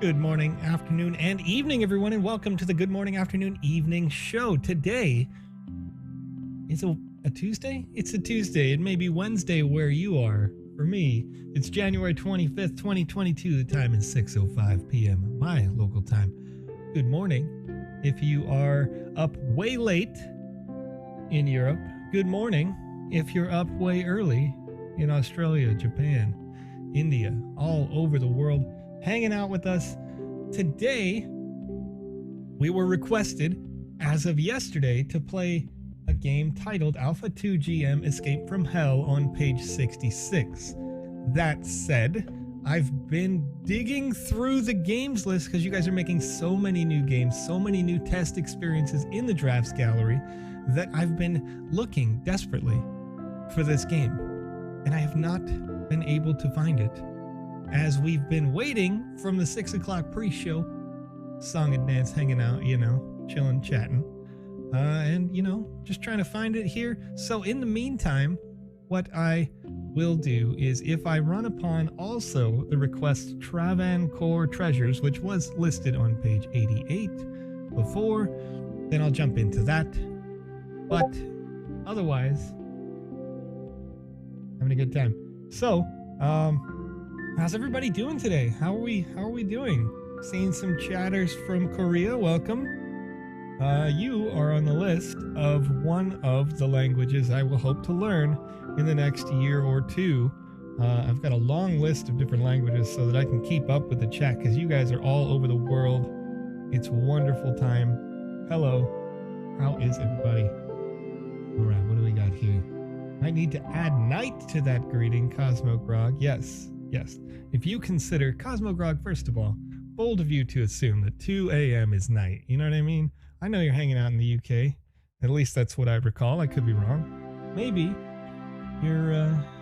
Good morning, afternoon, and evening, everyone, and welcome to the Good Morning, Afternoon, Evening show. Today is a Tuesday? It's a Tuesday. It may be Wednesday where you are. For me, it's January 25th, 2022. The time is 6:05 p.m., my local time. Good morning. If you are up way late in Europe, good morning. If you're up way early in Australia, Japan, India, all over the world, hanging out with us. Today, we were requested, as of yesterday, to play a game titled Alpha 2 GM Escape from Hell on page 66. That said, I've been digging through the games list because you guys are making so many new games, so many new test experiences in the drafts gallery that I've been looking desperately for this game, and I have not been able to find it. As we've been waiting from the 6 o'clock pre-show, song and dance, hanging out, chilling, chatting, and, just trying to find it here. So in the meantime, what I will do is if I run upon also the request Travancore Treasures, which was listed on page 88 before, then I'll jump into that. But otherwise, having a good time. So, how's everybody doing today? How are we doing? Seeing some chatters from Korea. Welcome. You are on the list of one of the languages I will hope to learn in the next year or two. I've got a long list of different languages so that I can keep up with the chat because you guys are all over the world. It's a wonderful time. Hello. How is everybody? All right, what do we got here? I need to add night to that greeting, Cosmo Grog. Yes. If you consider Cosmo Grog, first of all, bold of you to assume that 2 a.m. is night. You know what I mean? I know you're hanging out in the UK. At least that's what I recall. I could be wrong. Maybe you're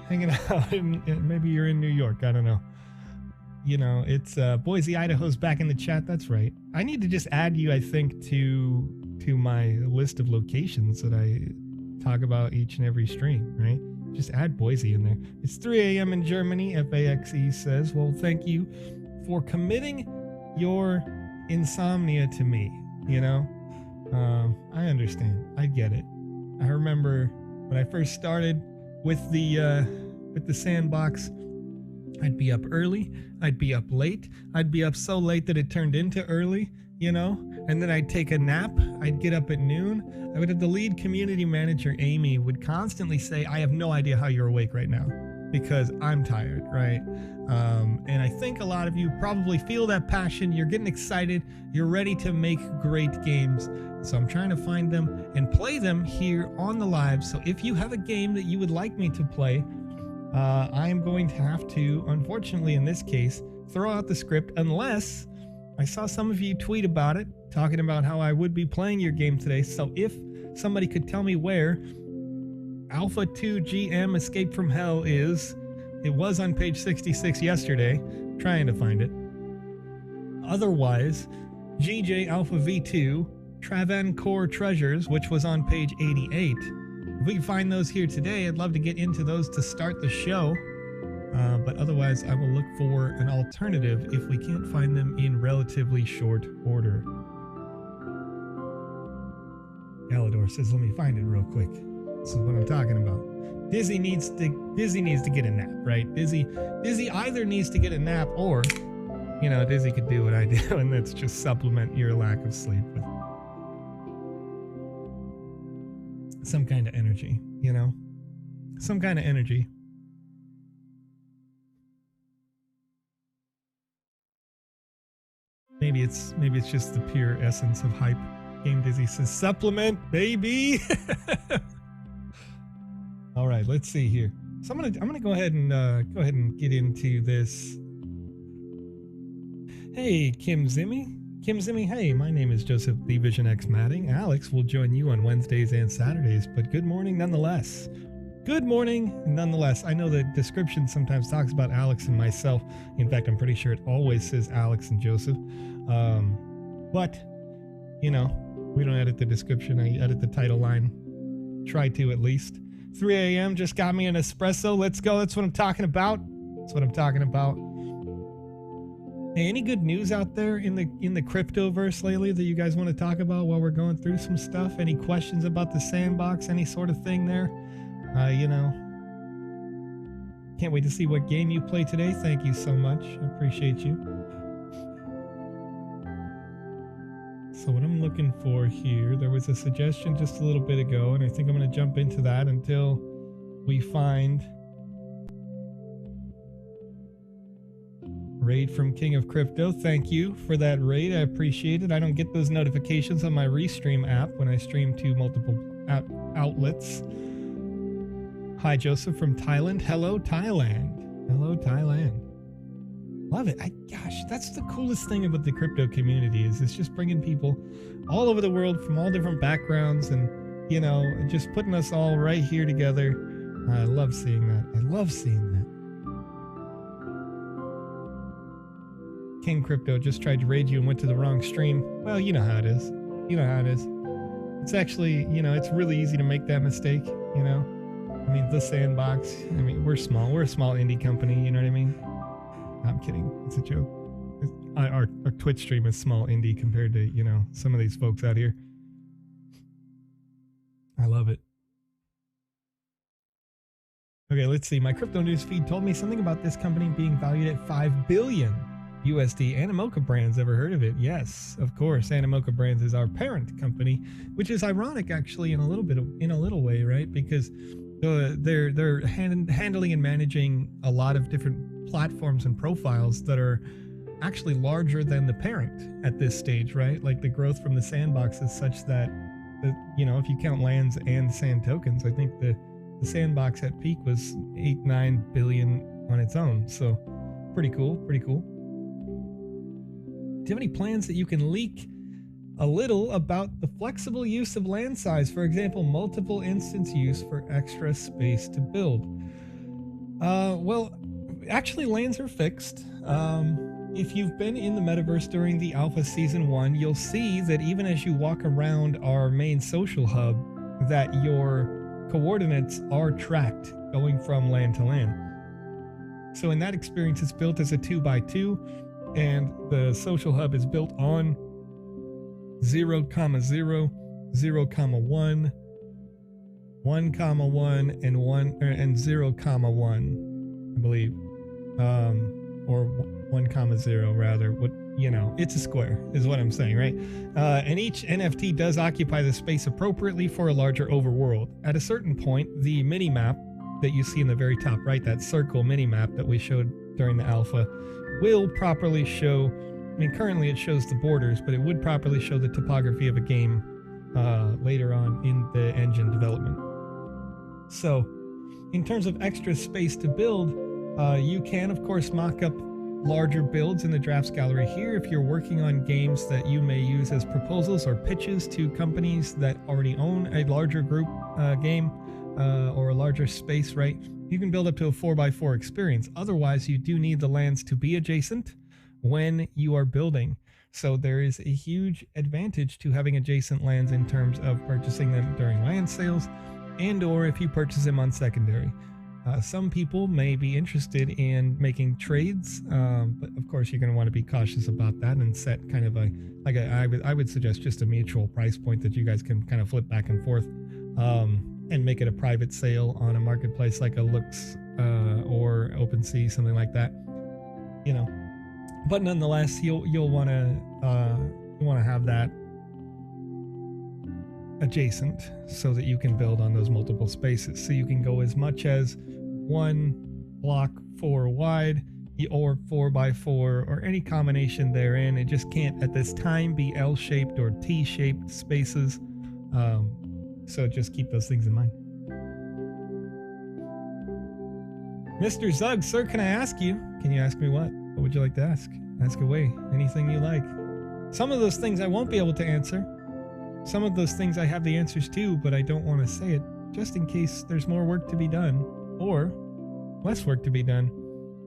hanging out maybe you're in New York. I don't know. It's Boise, Idaho's back in the chat. That's right. I need to just add you, I think, to my list of locations that I talk about each and every stream, right? Just add Boise in there. It's 3 a.m. in Germany, FAXE says. Well, thank you for committing your insomnia to me, I understand. I get it. I remember when I first started with the Sandbox, I'd be up early, I'd be up late, I'd be up so late that it turned into early, and then I'd take a nap, I'd get up at noon. I would have the lead community manager, Amy, would constantly say, I have no idea how you're awake right now because I'm tired, right? And I think a lot of you probably feel that passion. You're getting excited. You're ready to make great games. So I'm trying to find them and play them here on the live. So if you have a game that you would like me to play, I am going to have to, unfortunately in this case, throw out the script unless I saw some of you tweet about it, talking about how I would be playing your game today. So if somebody could tell me where Alpha 2 GM Escape from Hell is, it was on page 66 yesterday, trying to find it. Otherwise, GJ Alpha V2 Travancore Treasures, which was on page 88. If we can find those here today, I'd love to get into those to start the show. But otherwise, I will look for an alternative if we can't find them in relatively short order. Galador says, let me find it real quick. This is what I'm talking about. Dizzy needs to get a nap, right? Dizzy either needs to get a nap or, Dizzy could do what I do, and that's just supplement your lack of sleep with some kind of energy, Some kind of energy. Maybe it's just the pure essence of hype. Game Dizzy says, supplement, baby. All right, let's see here. So I'm gonna go ahead and get into this. Hey, Kim Zimmy, hey, my name is Joseph the Vision X Matting. Alex will join you on Wednesdays and Saturdays, but good morning nonetheless. Good morning nonetheless. I know the description sometimes talks about Alex and myself. In fact, I'm pretty sure it always says Alex and Joseph. But, we don't edit the description. I edit the title line. Try to, at least. 3 a.m. just got me an espresso. Let's go. That's what I'm talking about. Hey, any good news out there in the cryptoverse lately that you guys want to talk about while we're going through some stuff? Any questions about the sandbox? Any sort of thing there? You know, can't wait to see what game you play today. Thank you so much. I appreciate you. So what I'm looking for here, there was a suggestion just a little bit ago, and I think I'm going to jump into that until we find raid from King of Crypto. Thank you for that raid. I appreciate it. I don't get those notifications on my Restream app when I stream to multiple outlets. Hi, Joseph from Thailand. Hello, Thailand. Hello, Thailand. Love it. Gosh, that's the coolest thing about the crypto community is it's just bringing people all over the world from all different backgrounds and, you know, just putting us all right here together. I love seeing that. I love seeing that. King Crypto just tried to raid you and went to the wrong stream. Well, you know how it is. You know how it is. It's actually, you know, it's really easy to make that mistake, you know? I mean, the Sandbox, I mean, we're small. We're a small indie company, you know what I mean? I'm kidding. It's a joke. Our Twitch stream is small indie compared to, you know, some of these folks out here. I love it. Okay, let's see. My crypto news feed told me something about this company being valued at $5 billion USD. Animoca Brands, ever heard of it? Yes, of course. Animoca Brands is our parent company, which is ironic actually in a little way, right? Because they're handling and managing a lot of different platforms and profiles that are actually larger than the parent at this stage, right? Like the growth from the Sandbox is such that, you know, if you count lands and sand tokens, I think the Sandbox at peak was 8-9 billion on its own. So pretty cool, pretty cool. Do you have any plans that you can leak a little about the flexible use of land size? For example, multiple instance use for extra space to build. Well, actually lands are fixed. If you've been in the metaverse during the alpha season 1, you'll see that even as you walk around our main social hub, that your coordinates are tracked going from land to land. So in that experience, it's built as a 2x2, and the social hub is built on 0, 0, 0, 1, 1, 1, and 1 and 0, 1, I believe, or 1, 0 rather. What, you know, it's a square is what I'm saying, right? And each NFT does occupy the space appropriately for a larger overworld. At a certain point, the mini map that you see in the very top right, that circle mini map that we showed during the alpha, will properly show, I mean, currently it shows the borders, but it would properly show the topography of a game later on in the engine development. So in terms of extra space to build, you can of course mock up larger builds in the drafts gallery here if you're working on games that you may use as proposals or pitches to companies that already own a larger group game or a larger space, right? You can build up to a 4x4 experience. Otherwise, you do need the lands to be adjacent when you are building. So there is a huge advantage to having adjacent lands in terms of purchasing them during land sales and or if you purchase them on secondary. Some people may be interested in making trades, but of course you're going to want to be cautious about that and set kind of I would suggest just a mutual price point that you guys can kind of flip back and forth. And make it a private sale on a marketplace like a Lux or OpenSea, something like that, you know. But nonetheless, you'll want to have that adjacent so that you can build on those multiple spaces. So you can go as much as 1 block 4 wide or 4x4 or any combination therein. It just can't at this time be L-shaped or T-shaped spaces. So just keep those things in mind. Mr. Zug, sir, can I ask you? Can you ask me what? What would you like to ask? Ask away. Anything you like. Some of those things I won't be able to answer. Some of those things I have the answers to, but I don't want to say it, just in case there's more work to be done or less work to be done.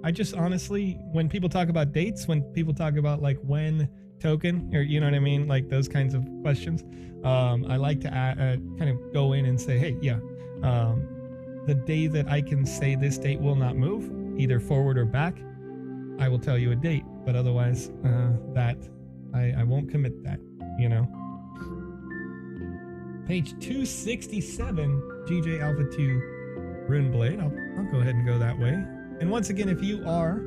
I just honestly, when people talk about dates, when people talk about like when token, or you know what I mean, like those kinds of questions, I like to kind of go in and say, hey, yeah, the day that I can say this date will not move either forward or back, I will tell you a date, but otherwise, that I won't commit that, you know. Page 267, GJ Alpha 2 Runeblade. I'll go ahead and go that way. And once again, if you are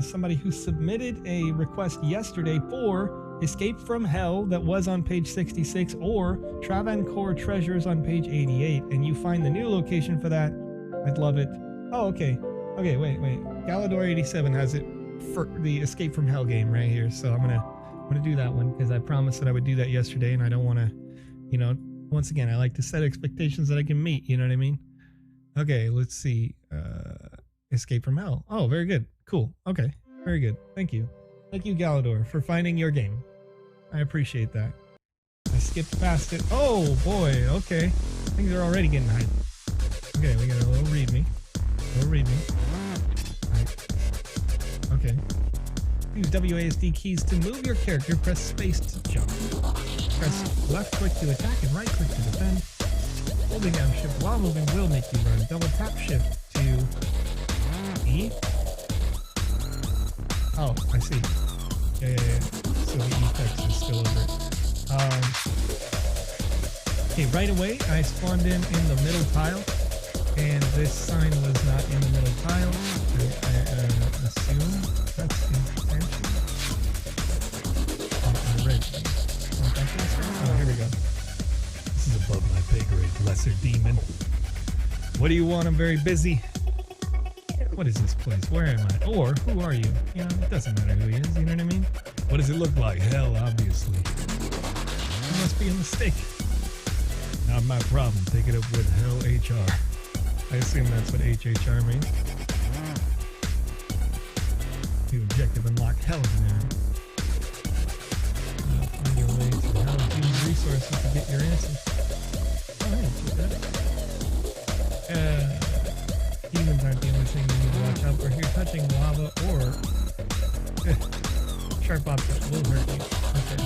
somebody who submitted a request yesterday for Escape from Hell that was on page 66 or Travancore Treasures on page 88, and you find the new location for that, I'd love it. Oh, okay. Okay, wait. Galador 87 has it for the Escape from Hell game right here. So I'm gonna do that one because I promised that I would do that yesterday, and I don't want to, you know, once again, I like to set expectations that I can meet, you know what I mean? Okay, let's see. Escape from Hell. Oh, very good. Cool. Okay, very good. Thank you. Thank you, Galador, for finding your game. I appreciate that. I skipped past it. Oh, boy. Okay. Things are already getting hype. Okay, we got a little readme. Right. Okay. Use WASD keys to move your character. Press space to jump. Press left click to attack and right click to defend. Holding down shift while moving will make you run. Double tap shift to E. Oh, I see. Yeah. So the E text is still over it. Okay, right away I spawned in the middle tile, and this sign was not in the middle tile. I assume that's intentional. Oh, red. Oh, here we go. This is above my pay grade, lesser demon. What do you want? I'm very busy. What is this place? Where am I? Or who are you? You know, it doesn't matter who he is, you know what I mean? What does it look like? Hell, obviously. It must be a mistake. Not my problem. Take it up with Hell HR. I assume that's what HHR means. The objective unlock Hell in there. Find your way to Hell. Use resources to get your answers. Oh, hey, demons aren't the only thing you need to watch out for. Here, touching lava or sharp objects will hurt you. Okay.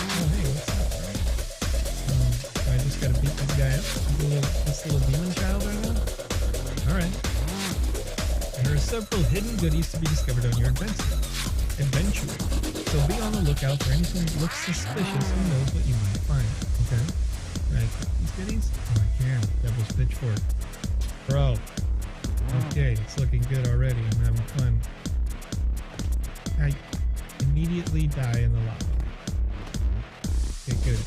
Oh, hey, what's up, bro? I just gotta beat this guy up. This little demon child right now? Alright. There are several hidden goodies to be discovered on your adventure. So be on the lookout for anything that looks suspicious. Who knows what you might find. Okay. Right. These goodies? Oh, I can. Devil's Pitchfork. Bro. Okay, it's looking good already. I'm having fun. I immediately die in the lava. Okay, good.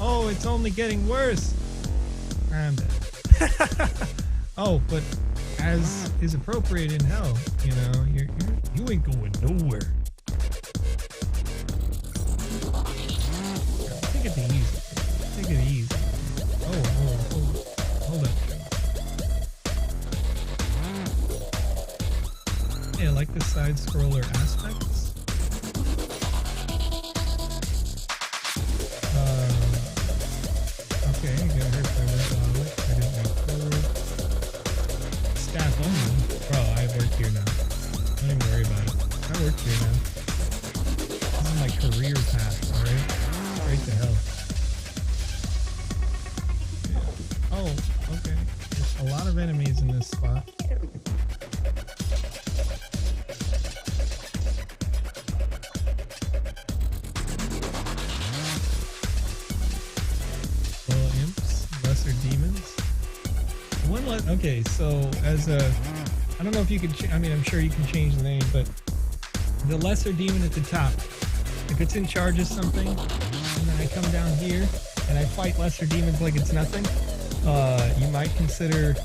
Oh, it's only getting worse. I'm dead. Oh, but as is appropriate in Hell, you know, you ain't going nowhere. Take it easy. Take it easy. Hold up. Yeah, I like the side scroller aspects. Okay, you got hurt by that lava. I didn't know forward. Staff only. Bro, I work here now. Don't even worry about it. I work here now. This is my career path, alright? Straight to hell. Yeah. Oh, okay. There's a lot of enemies in this spot. Demons. Okay, so as a, I don't know if you can, I mean, I'm sure you can change the name, but the lesser demon at the top, if it's in charge of something, and then I come down here and I fight lesser demons like it's nothing, you might consider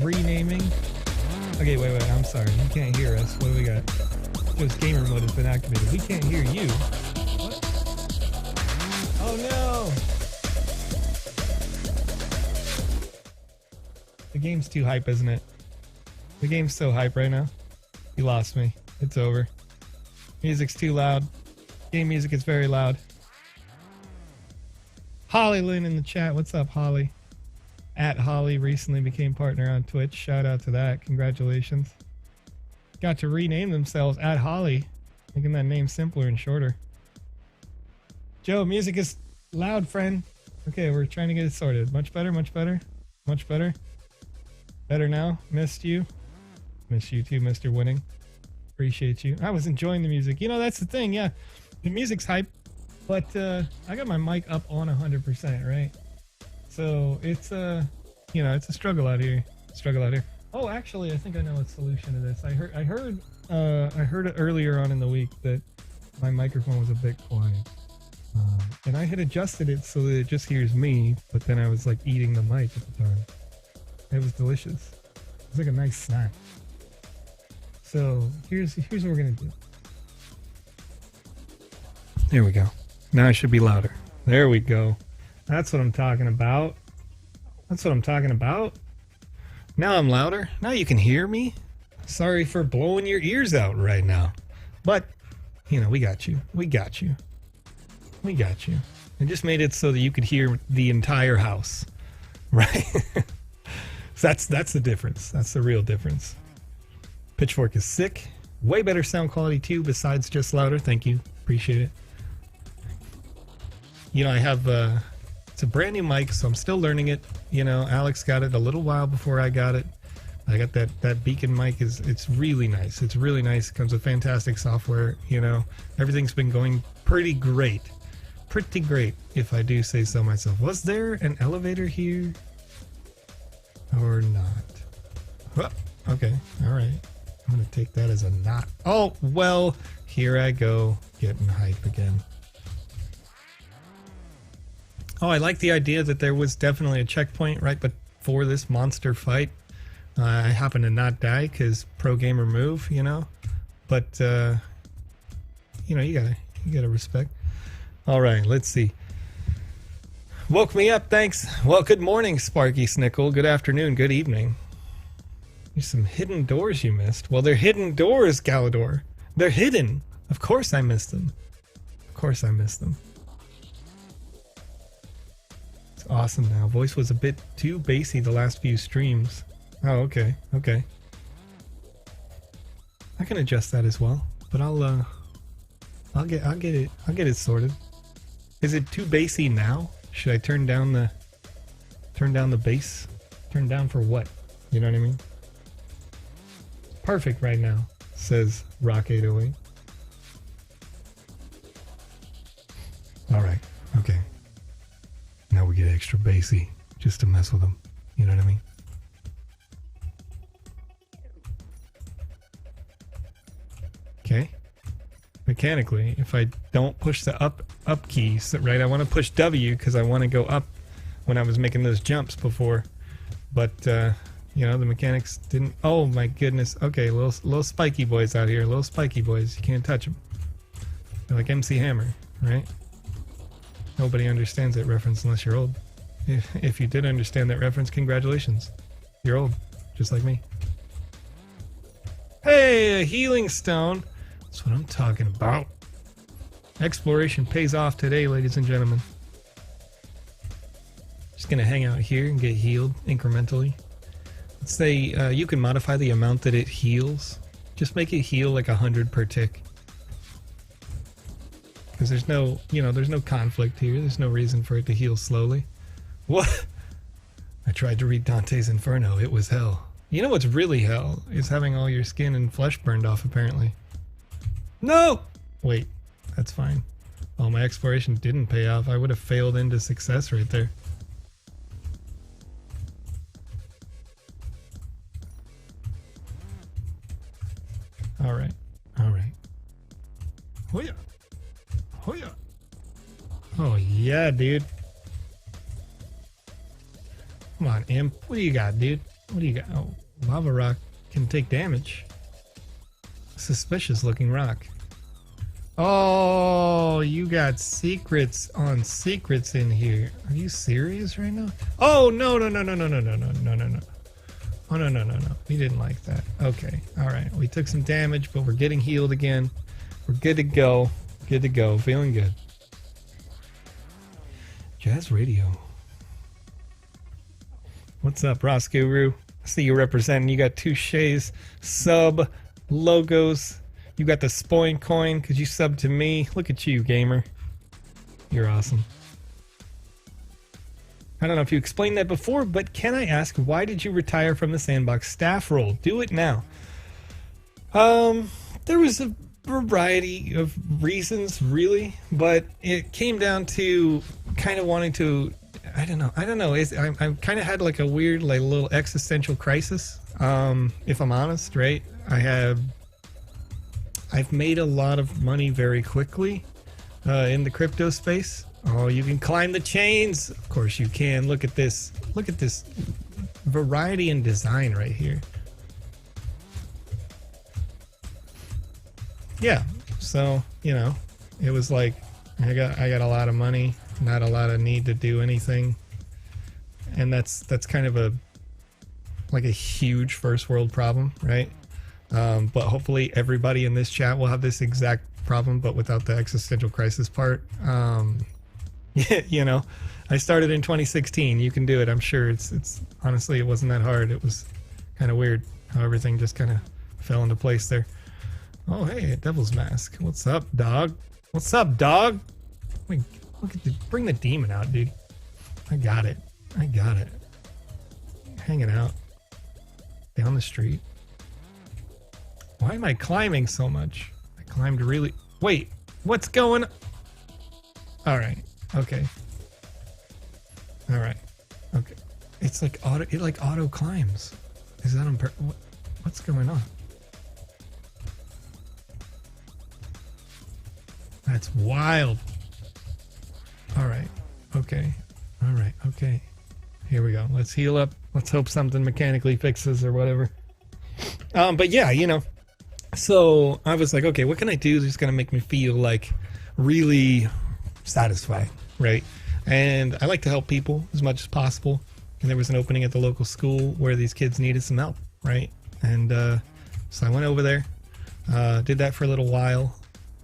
renaming. Okay, wait, I'm sorry, you can't hear us. What do we got? Just gamer mode has been activated. We can't hear you. What? Oh no! The game's too hype, isn't it? The game's so hype right now. You lost me. It's over. Music's too loud. Game music is very loud. Holly Lynn in the chat. What's up, Holly? At Holly recently became partner on Twitch. Shout out to that. Congratulations. Got to rename themselves at Holly, making that name simpler and shorter. Joe, music is loud, friend. Okay, we're trying to get it sorted. Much better, much better, much better. Better now. Missed you. Miss you too, Mr. Winning. Appreciate you. I was enjoying the music. You know, that's the thing. Yeah, the music's hype, but I got my mic up on 100%, right? So it's you know, it's a struggle out here. Oh, actually, I think I know a solution to this. I heard it earlier on in the week that my microphone was a bit quiet, and I had adjusted it so that it just hears me. But then I was like eating the mic at the time. It was delicious. It was like a nice snack. So here's what we're gonna do. There we go. Now I should be louder. There we go. That's what I'm talking about. Now I'm louder. Now you can hear me. Sorry for blowing your ears out right now. But, you know, we got you. I just made it so that you could hear the entire house. Right? So that's the difference. That's the real difference. Pitchfork is sick. Way better sound quality too, besides just louder. Thank you. Appreciate it. You know, I have it's a brand new mic, so I'm still learning it. You know, Alex got it a little while before I got it. I got that Beacon mic. It's really nice. It comes with fantastic software. You know, everything's been going pretty great, if I do say so myself. Was there an elevator here or not? Oh, okay, all right. I'm gonna take that as a not. Oh well, here I go getting hype again. Oh, I like the idea that there was definitely a checkpoint right before this monster fight. I happen to not die because pro gamer move, you know. But you know, you gotta respect. All right, let's see. Woke me up, thanks. Well, good morning, Sparky Snickle. Good afternoon, good evening. There's some hidden doors you missed. Well, they're hidden doors, Galador. They're hidden. Of course I missed them. It's awesome now. Voice was a bit too bassy the last few streams. Oh, okay. I can adjust that as well, but I'll get it sorted. Is it too bassy now? Should I turn down the bass? Turn down for what? You know what I mean? Perfect right now, says Rock 808. All right. Okay. Now we get extra bassy just to mess with them. You know what I mean? Okay. Mechanically, if I don't push the up keys, right? I want to push W because I want to go up when I was making those jumps before. But, you know, the mechanics didn't... Oh, my goodness. Okay, little spiky boys out here. Little spiky boys. You can't touch them. They're like MC Hammer, right? Nobody understands that reference unless you're old. If you did understand that reference, congratulations. You're old, just like me. Hey, a healing stone. That's what I'm talking about. Exploration pays off today, ladies and gentlemen. Just gonna hang out here and get healed incrementally. Let's say you can modify the amount that it heals. Just make it heal like 100 per tick. Because there's no, you know, there's no conflict here. There's no reason for it to heal slowly. What? I tried to read Dante's Inferno. It was hell. You know what's really hell is having all your skin and flesh burned off, apparently. No! Wait, that's fine. Oh, my exploration didn't pay off. I would have failed into success right there. Alright, alright. Oh yeah. Oh yeah. Oh yeah, dude. Come on, Imp. What do you got, dude? What do you got? Oh, lava rock can take damage. Suspicious looking rock. Oh, you got secrets on secrets in here. Are you serious right now? Oh, no. Oh, no. We didn't like that. Okay. All right. We took some damage, but we're getting healed again. We're good to go. Good to go. Feeling good. Jazz Radio. What's up, Ross Guru? I see you representing. You got Touche's sub logos. You got the Spoin coin because you subbed to me. Look at you, gamer. You're awesome. I don't know if you explained that before, but can I ask, why did you retire from the Sandbox staff role? Do it now. There was a variety of reasons, really, but it came down to kind of wanting to. I don't know. I kind of had like a weird, like little existential crisis. If I'm honest, right? I've made a lot of money very quickly in the crypto space. Oh, you can climb the chains. Of course you can. Look at this. Look at this variety in design right here. Yeah. So, you know, it was like I got a lot of money, not a lot of need to do anything. And that's kind of a huge first world problem, right? But hopefully everybody in this chat will have this exact problem, but without the existential crisis part. You know, I started in 2016. You can do it. I'm sure it's honestly, it wasn't that hard. It was kind of weird how everything just kind of fell into place there. Oh, hey, a devil's mask. What's up, dog? What's up, dog? Wait, look at bring the demon out, dude. I got it. Hanging out down the street. Why am I climbing so much? I climbed really... Wait, what's going on? Alright, okay. Alright, okay. It's like auto climbs. Is that on what's going on? That's wild. Alright, okay. Alright, okay. Here we go. Let's heal up. Let's hope something mechanically fixes or whatever. But yeah, you know. So I was like, okay, what can I do that's going to make me feel like really satisfied, right? And I like to help people as much as possible. And there was an opening at the local school where these kids needed some help, right? And so I went over there, did that for a little while.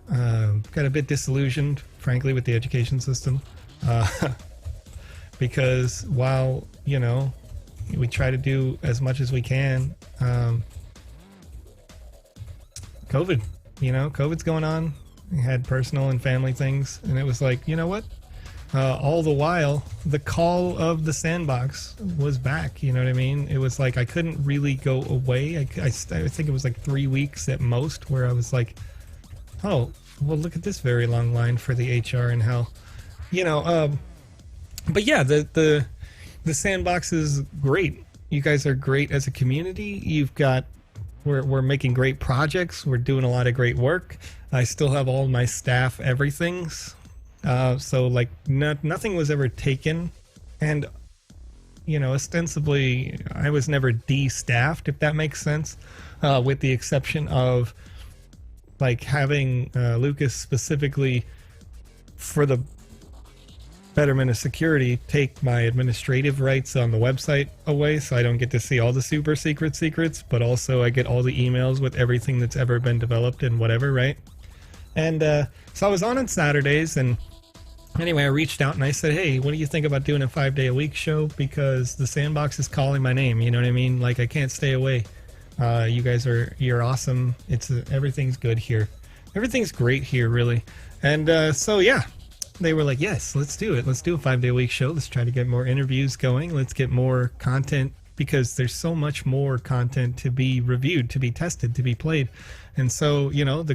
Got a bit disillusioned, frankly, with the education system. Because while, you know, we try to do as much as we can, COVID's going on. We had personal and family things, and it was like, you know what? All the while, the call of the sandbox was back. You know what I mean? It was like I couldn't really go away. I think it was like 3 weeks at most, where I was like, oh, well, look at this very long line for the HR in hell. You know, but yeah, the sandbox is great. You guys are great as a community. You've got. We're making great projects. We're doing a lot of great work. I still have all my staff, everything's. So like nothing was ever taken. And, you know, ostensibly I was never de-staffed, if that makes sense. With the exception of like having Lucas specifically for the betterment of security take my administrative rights on the website away, so I don't get to see all the super secrets, but also I get all the emails with everything that's ever been developed and whatever, right? And so I was on Saturdays, and anyway, I reached out and I said, hey, what do you think about doing a 5-day-a-week show? Because the sandbox is calling my name, you know what I mean? Like, I can't stay away. You guys you're awesome. Everything's good here. Everything's great here, really. And so yeah, they were like, yes, let's do it. Let's do a 5-day-a-week show. Let's try to get more interviews going. Let's get more content, because there's so much more content to be reviewed, to be tested, to be played. And so, you know, the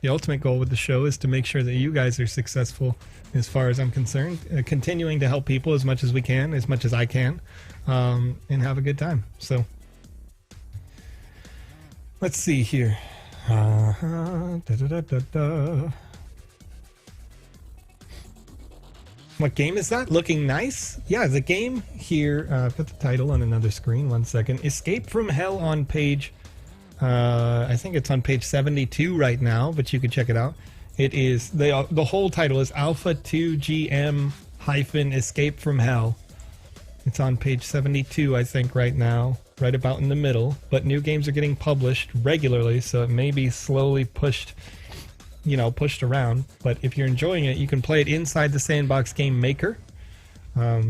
ultimate goal with the show is to make sure that you guys are successful as far as I'm concerned, continuing to help people as much as we can, as much as I can, and have a good time. So let's see here. What game is that? Looking nice? Yeah, the game here, put the title on another screen, 1 second. Escape from Hell on page, I think it's on page 72 right now, but you can check it out. It is, the whole title is Alpha 2 GM hyphen Escape from Hell. It's on page 72, I think, right now, right about in the middle, but new games are getting published regularly, so it may be slowly pushed around. But if you're enjoying it, you can play it inside the Sandbox Game Maker. A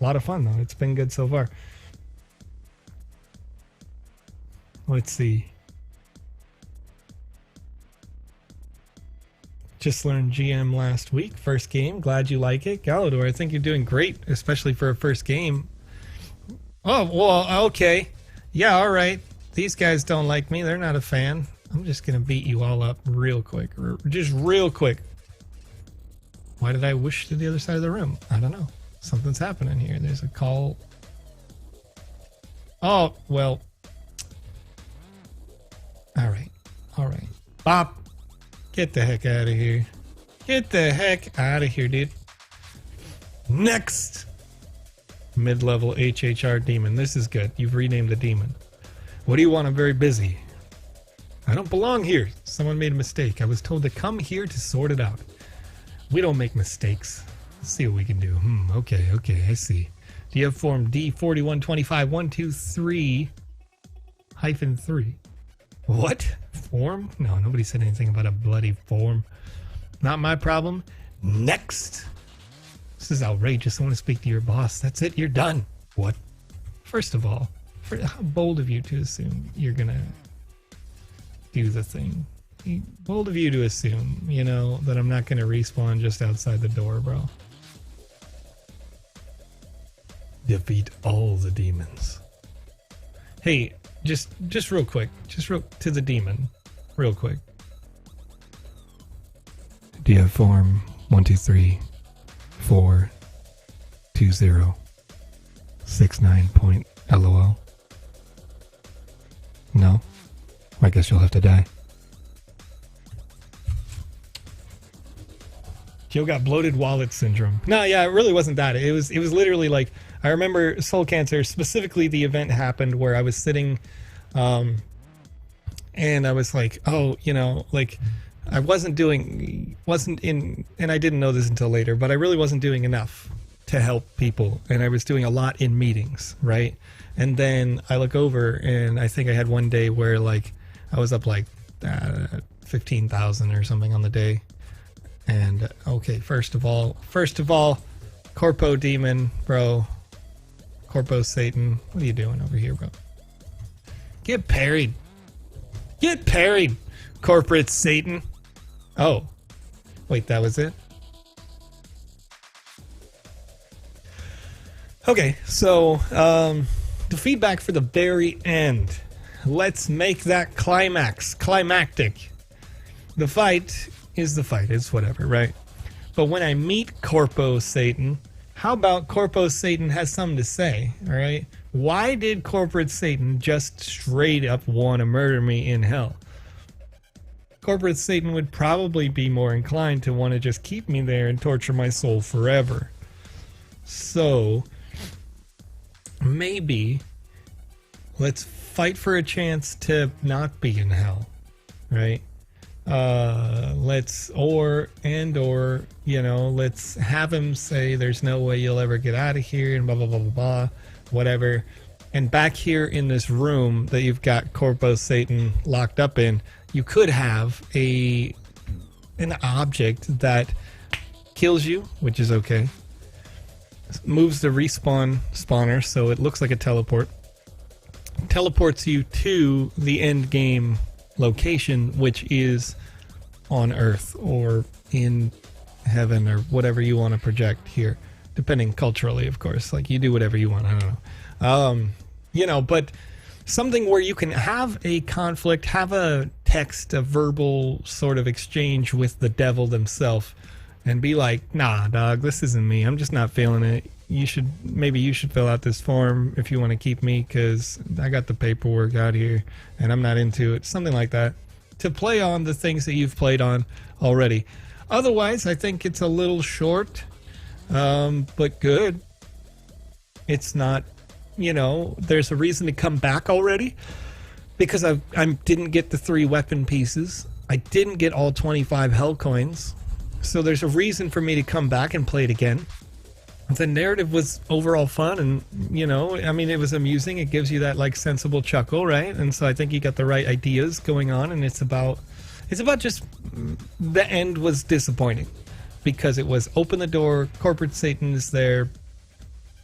lot of fun, though. It's been good so far. Let's see. Just learned GM last week. First game. Glad you like it. Galador, I think you're doing great, especially for a first game. Oh, well, okay. Yeah, all right. These guys don't like me. They're not a fan. I'm just gonna beat you all up real quick. Just real quick. Why did I wish to the other side of the room? I don't know. Something's happening here. There's a call. Oh, well. Alright. Alright. Bop. Get the heck out of here. Get the heck out of here, dude. Next. Mid-level HHR demon. This is good. You've renamed the demon. What do you want? I'm very busy. I don't belong here. Someone made a mistake. I was told to come here to sort it out. We don't make mistakes. Let's see what we can do. Okay, I see. Do you have form D4125-123-3? What? Form? No, nobody said anything about a bloody form. Not my problem. Next. This is outrageous. I want to speak to your boss. That's it. You're done. What? First of all, how bold of you to assume you're gonna do the thing. Bold of you to assume, you know, that I'm not gonna respawn just outside the door, bro. Defeat all the demons. Hey, just real quick. Just real to the demon. Real quick. Do you have form 123-420-69.lol? No? I guess you'll have to die. Joe got bloated wallet syndrome. No, yeah, it really wasn't that. It was literally like, I remember Soul Cancer, specifically the event happened where I was sitting, and I was like, oh, you know, like, I wasn't in, and I didn't know this until later, but I really wasn't doing enough to help people, and I was doing a lot in meetings, right? And then I look over, and I think I had one day where, like, I was up like 15,000 or something on the day. And okay, first of all, Corpo Demon, bro. Corpo Satan, what are you doing over here, bro? Get parried. Get parried, Corporate Satan. Oh, wait, that was it? Okay, so the feedback for the very end. Let's make that climactic. The fight is the fight. It's whatever, right? But when I meet Corpo Satan, how about Corpo Satan has something to say, all right? Why did Corporate Satan just straight up want to murder me in hell? Corporate Satan would probably be more inclined to want to just keep me there and torture my soul forever. So, maybe let's fight for a chance to not be in hell, right? Let's have him say there's no way you'll ever get out of here and blah blah blah blah blah, whatever. And back here in this room that you've got Corpo Satan locked up in, you could have an object that kills you, which is okay. Moves the respawn spawner so it looks like a teleport. Teleports you to the end game location, which is on Earth or in heaven or whatever you want to project here, depending culturally, of course. Like, you do whatever you want. I don't know. You know, but something where you can have a conflict, have a text, a verbal sort of exchange with the devil himself, and be like, nah, dog, this isn't me. I'm just not feeling it. Maybe you should fill out this form if you want to keep me, because I got the paperwork out here and I'm not into it. Something like that, to play on the things that you've played on already. Otherwise, I think it's a little short, but good. It's not, you know, there's a reason to come back already, because I didn't get the 3 weapon pieces. I didn't get all 25 hell coins. So there's a reason for me to come back and play it again. The narrative was overall fun, and, you know, I mean, it was amusing. It gives you that, like, sensible chuckle, right? And so I think you got the right ideas going on, and it's about just, the end was disappointing, because it was open the door, Corporate Satan is there,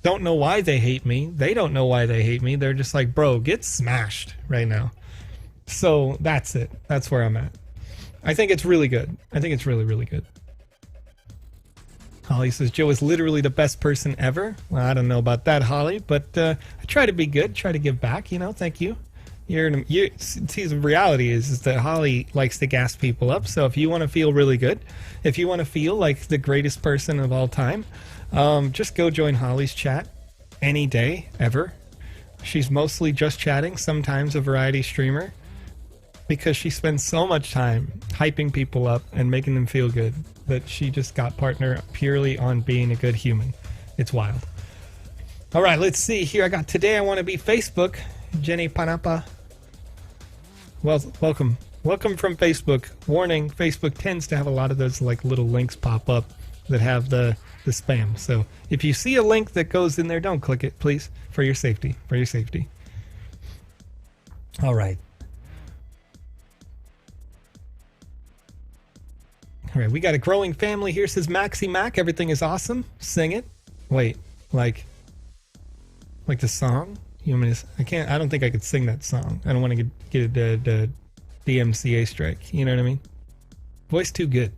don't know why they hate me, they don't know why they hate me, they're just like, bro, get smashed right now. So that's it. That's where I'm at. I think it's really good. I think it's really, really good. Holly says, Joe is literally the best person ever. Well, I don't know about that, Holly, but I try to be good, try to give back, you know, thank you. See, the reality is that Holly likes to gas people up. So if you want to feel really good, if you want to feel like the greatest person of all time, just go join Holly's chat any day, ever. She's mostly just chatting, sometimes a variety streamer, because she spends so much time hyping people up and making them feel good that she just got partner purely on being a good human. It's wild. All right, let's see here. I got Today I Want to Be Facebook. Jenny Panapa. Well, welcome from Facebook. Warning, Facebook tends to have a lot of those like little links pop up that have the spam. So if you see a link that goes in there, don't click it, please, for your safety. All right. All right, we got a growing family here, says Maxi Mac. Everything is awesome. Sing it. Wait, like the song? You want me to, I don't think I could sing that song. I don't want to get the DMCA strike. You know what I mean? Voice too good.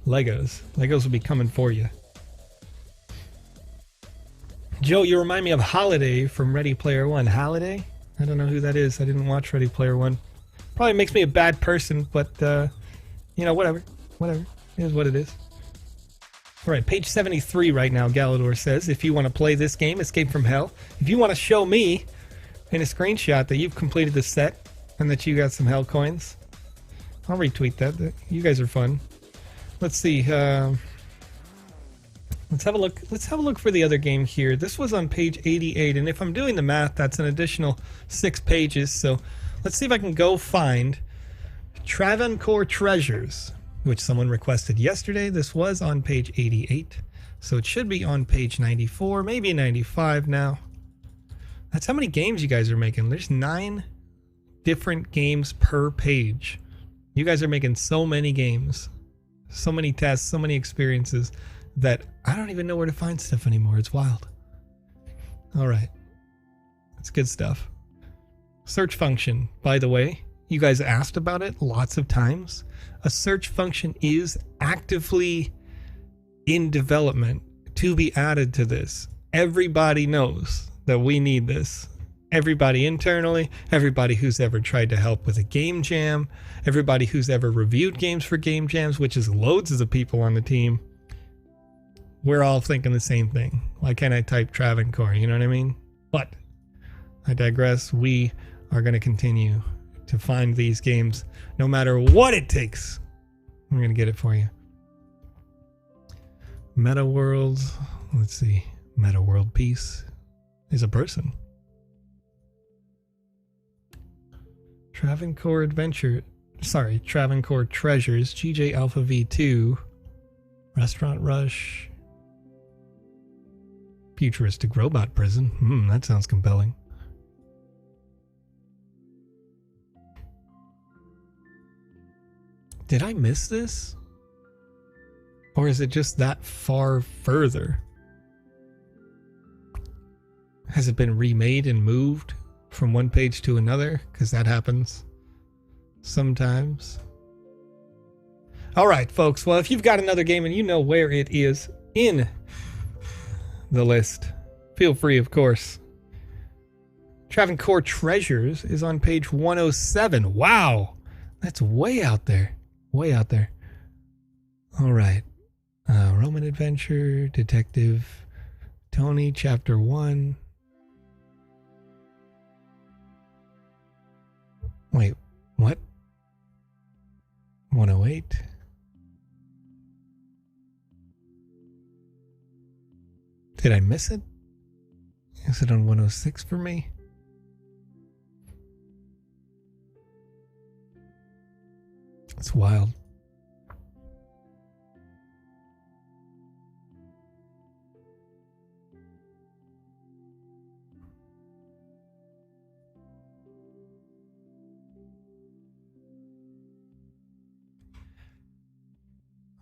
Legos will be coming for you. Joe, you remind me of Holiday from Ready Player One. Holiday? I don't know who that is. I didn't watch Ready Player One. Probably makes me a bad person, but whatever. It is what it is. All right, page 73 right now, Galador says, if you want to play this game, Escape from Hell, if you want to show me in a screenshot that you've completed the set and that you got some Hell coins, I'll retweet that. You guys are fun. Let's see. Let's have a look. Let's have a look for the other game here. This was on page 88, and if I'm doing the math, that's an additional 6 pages. So let's see if I can go find Travancore Treasures, which someone requested yesterday. This was on page 88, so it should be on page 94, maybe 95 now. That's how many games you guys are making. There's 9 different games per page. You guys are making so many games, so many tests, so many experiences that I don't even know where to find stuff anymore. It's wild. All right. That's good stuff. Search function, by the way. You guys asked about it lots of times. A search function is actively in development to be added to this. Everybody knows that we need this. Everybody internally, everybody who's ever tried to help with a game jam, everybody who's ever reviewed games for game jams, which is loads of the people on the team. We're all thinking the same thing. Why can't I type Travancore? You know what I mean? But I digress. We are going to continue to find these games no matter what it takes. I'm going to get it for you. Meta World. Let's see. Meta World Peace is a person. Travancore Treasures, GJ Alpha V2, Restaurant Rush, Futuristic Robot Prison. That sounds compelling. Did I miss this? Or is it just that far further? Has it been remade and moved from one page to another? Because that happens sometimes. All right, folks. Well, if you've got another game and you know where it is in the list, feel free, of course. Travancore Treasures is on page 107. Wow. That's way out there. Way out there. All right. Roman Adventure, Detective Tony, Chapter 1. Wait, what? 108? Did I miss it? Is it on 106 for me? It's wild.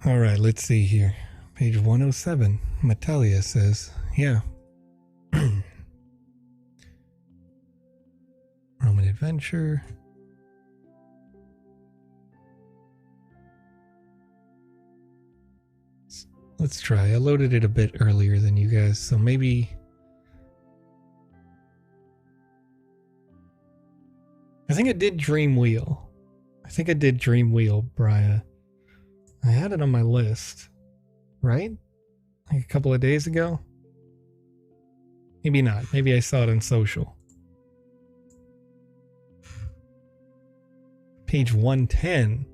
All right, let's see here. Page 107. Metallia says, yeah. Roman Adventure. Let's try. I loaded it a bit earlier than you guys, so maybe think I did Dream Wheel. I think I did Dream Wheel, Brian. I had it on my list, right? Like a couple of days ago. Maybe not. Maybe I saw it on social. Page 110.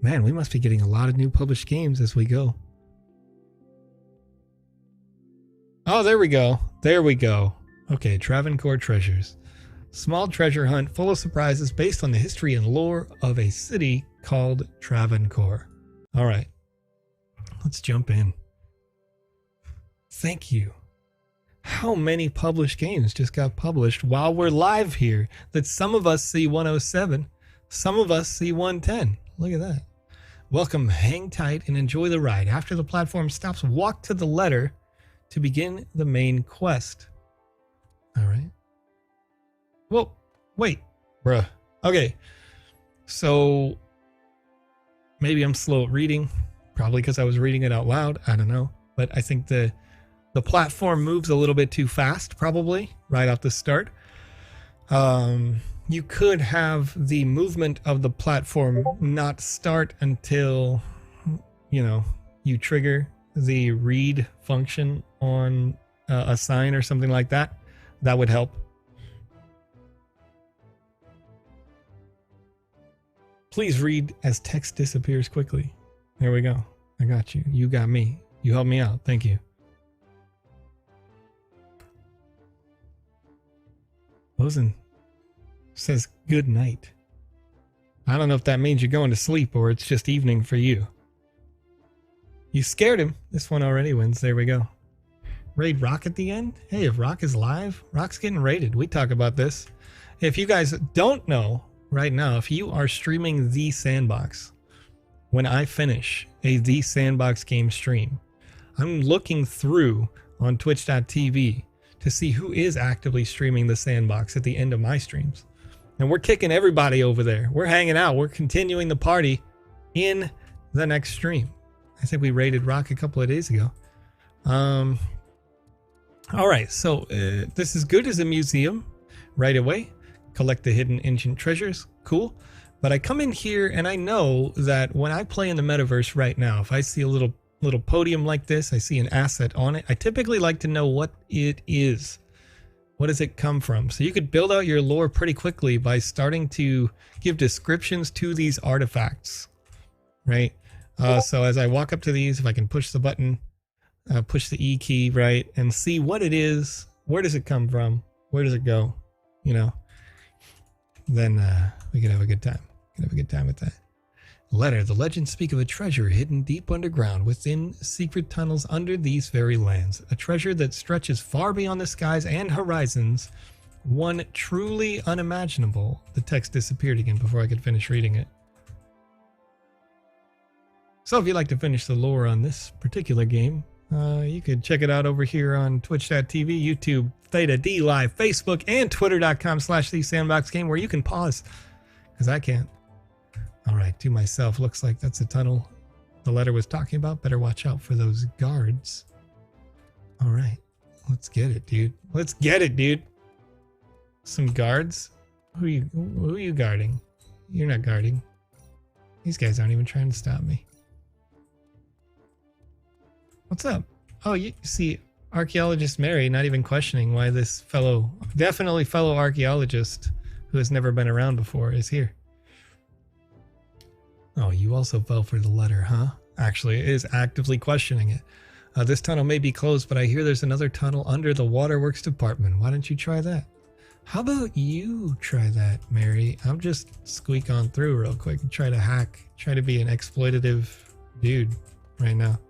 Man, we must be getting a lot of new published games as we go. Oh, there we go. There we go. Okay, Travancore Treasures. Small treasure hunt full of surprises based on the history and lore of a city called Travancore. All right. Let's jump in. Thank you. How many published games just got published while we're live here that some of us see 107, some of us see 110. Look at that. Welcome, hang tight and enjoy the ride. After the platform stops, walk to the letter to begin the main quest. All right. Whoa, wait, bruh. Okay, so maybe I'm slow at reading, probably because I was reading it out loud. I don't know, but I think the platform moves a little bit too fast, probably right off the start. You could have the movement of the platform not start until, you trigger the read function on a sign or something like that. That would help. Please read as text disappears quickly. There we go. I got you. You got me. You helped me out. Thank you. Lozen says good night. I don't know if that means you're going to sleep or it's just evening for you. You scared him. This one already wins. There we go. Raid Rock at the end? Hey, if Rock is live, Rock's getting raided. We talk about this. If you guys don't know right now, if you are streaming The Sandbox, when I finish a The Sandbox game stream, I'm looking through on twitch.tv to see who is actively streaming The Sandbox at the end of my streams. And we're kicking everybody over there. We're hanging out. We're continuing the party in the next stream. I think we raided Rock a couple of days ago. All right, so this is good as a museum right away. Collect the hidden ancient treasures. Cool. But I come in here and I know that when I play in the metaverse right now, if I see a little podium like this, I see an asset on it, I typically like to know what it is. What does it come from? So you could build out your lore pretty quickly by starting to give descriptions to these artifacts, right? So as I walk up to these, if I can push the button, push the E key, right, and see what it is, where does it come from, where does it go, then we can have a good time. With that. Letter. The legends speak of a treasure hidden deep underground within secret tunnels under these very lands. A treasure that stretches far beyond the skies and horizons. One truly unimaginable. The text disappeared again before I could finish reading it. So if you'd like to finish the lore on this particular game, you could check it out over here on twitch.tv, YouTube, Theta D Live, Facebook, and twitter.com/thesandboxgame, where you can pause, because I can't. All right, to myself, looks like that's a tunnel the letter was talking about. Better watch out for those guards. All right, let's get it, dude. Some guards? Who are you guarding? You're not guarding. These guys aren't even trying to stop me. What's up? Oh, you see archaeologist Mary not even questioning why this definitely fellow archaeologist who has never been around before is here. Oh, you also fell for the letter, huh? Actually, it is actively questioning it. This tunnel may be closed, but I hear there's another tunnel under the waterworks department. Why don't you try that? How about you try that, Mary? I'll just squeak on through real quick and try to be an exploitative dude right now.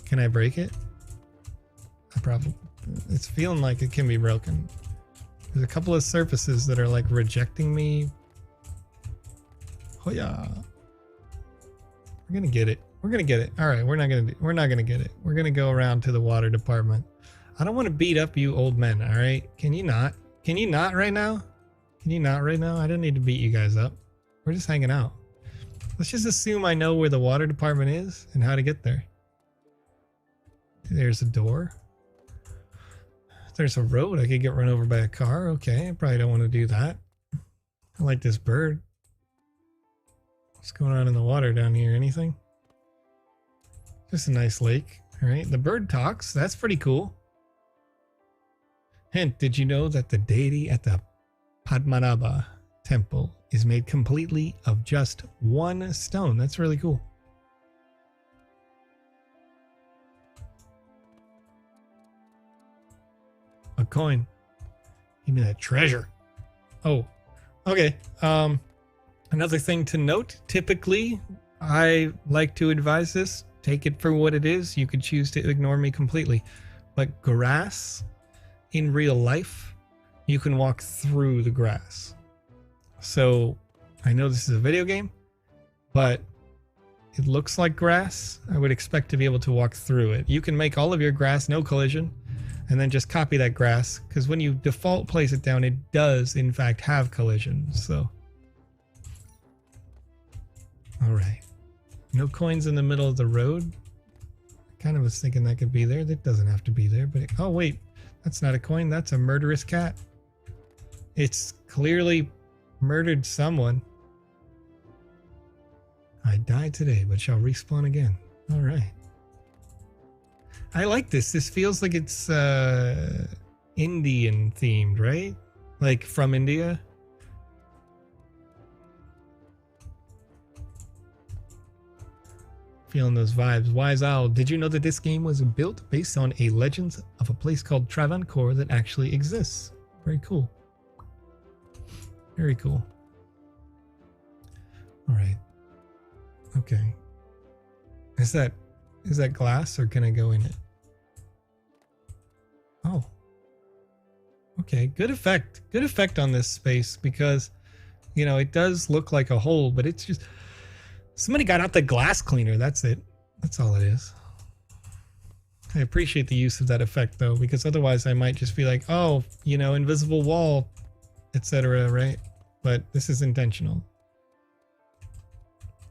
Can I break it? It's feeling like it can be broken. There's a couple of surfaces that are like rejecting me. Oh yeah. We're gonna get it. All right, we're not gonna get it. We're gonna go around to the water department. I don't want to beat up you old men, all right? Can you not? Can you not right now? I don't need to beat you guys up. We're just hanging out. Let's just assume I know where the water department is and how to get there. There's a door. There's a road. I could get run over by a car. Okay, I probably don't want to do that. I like this bird. What's going on in the water down here? Anything? Just a nice lake. All right. The bird talks. That's pretty cool. Hint, did you know that the deity at the Padmanabha temple is made completely of just one stone? That's really cool. A coin. Give me that treasure. Oh, okay. Another thing to note, typically I like to advise this. Take it for what it is. You could choose to ignore me completely. But grass in real life, you can walk through the grass. So I know this is a video game, but it looks like grass. I would expect to be able to walk through it. You can make all of your grass no collision and then just copy that grass, because when you default place it down, it does in fact have collisions. So all right, no coins in the middle of the road. I kind of was thinking that could be there. That doesn't have to be there, but oh wait, that's not a coin. That's a murderous cat. It's clearly murdered someone. I died today, but shall respawn again. All right. I like this. This feels like it's Indian themed, right? Like from India. Feeling those vibes. Wise Owl, did you know that this game was built based on a legend of a place called Travancore that actually exists? Very cool. Very cool. All right. Okay. Is that glass, or can I go in it? Oh. Okay, good effect. Good effect on this space, because, you know, it does look like a hole, but it's just somebody got out the glass cleaner. That's it. That's all it is. I appreciate the use of that effect though, because otherwise I might just be like, oh, you know, invisible wall, etc., right? But this is intentional.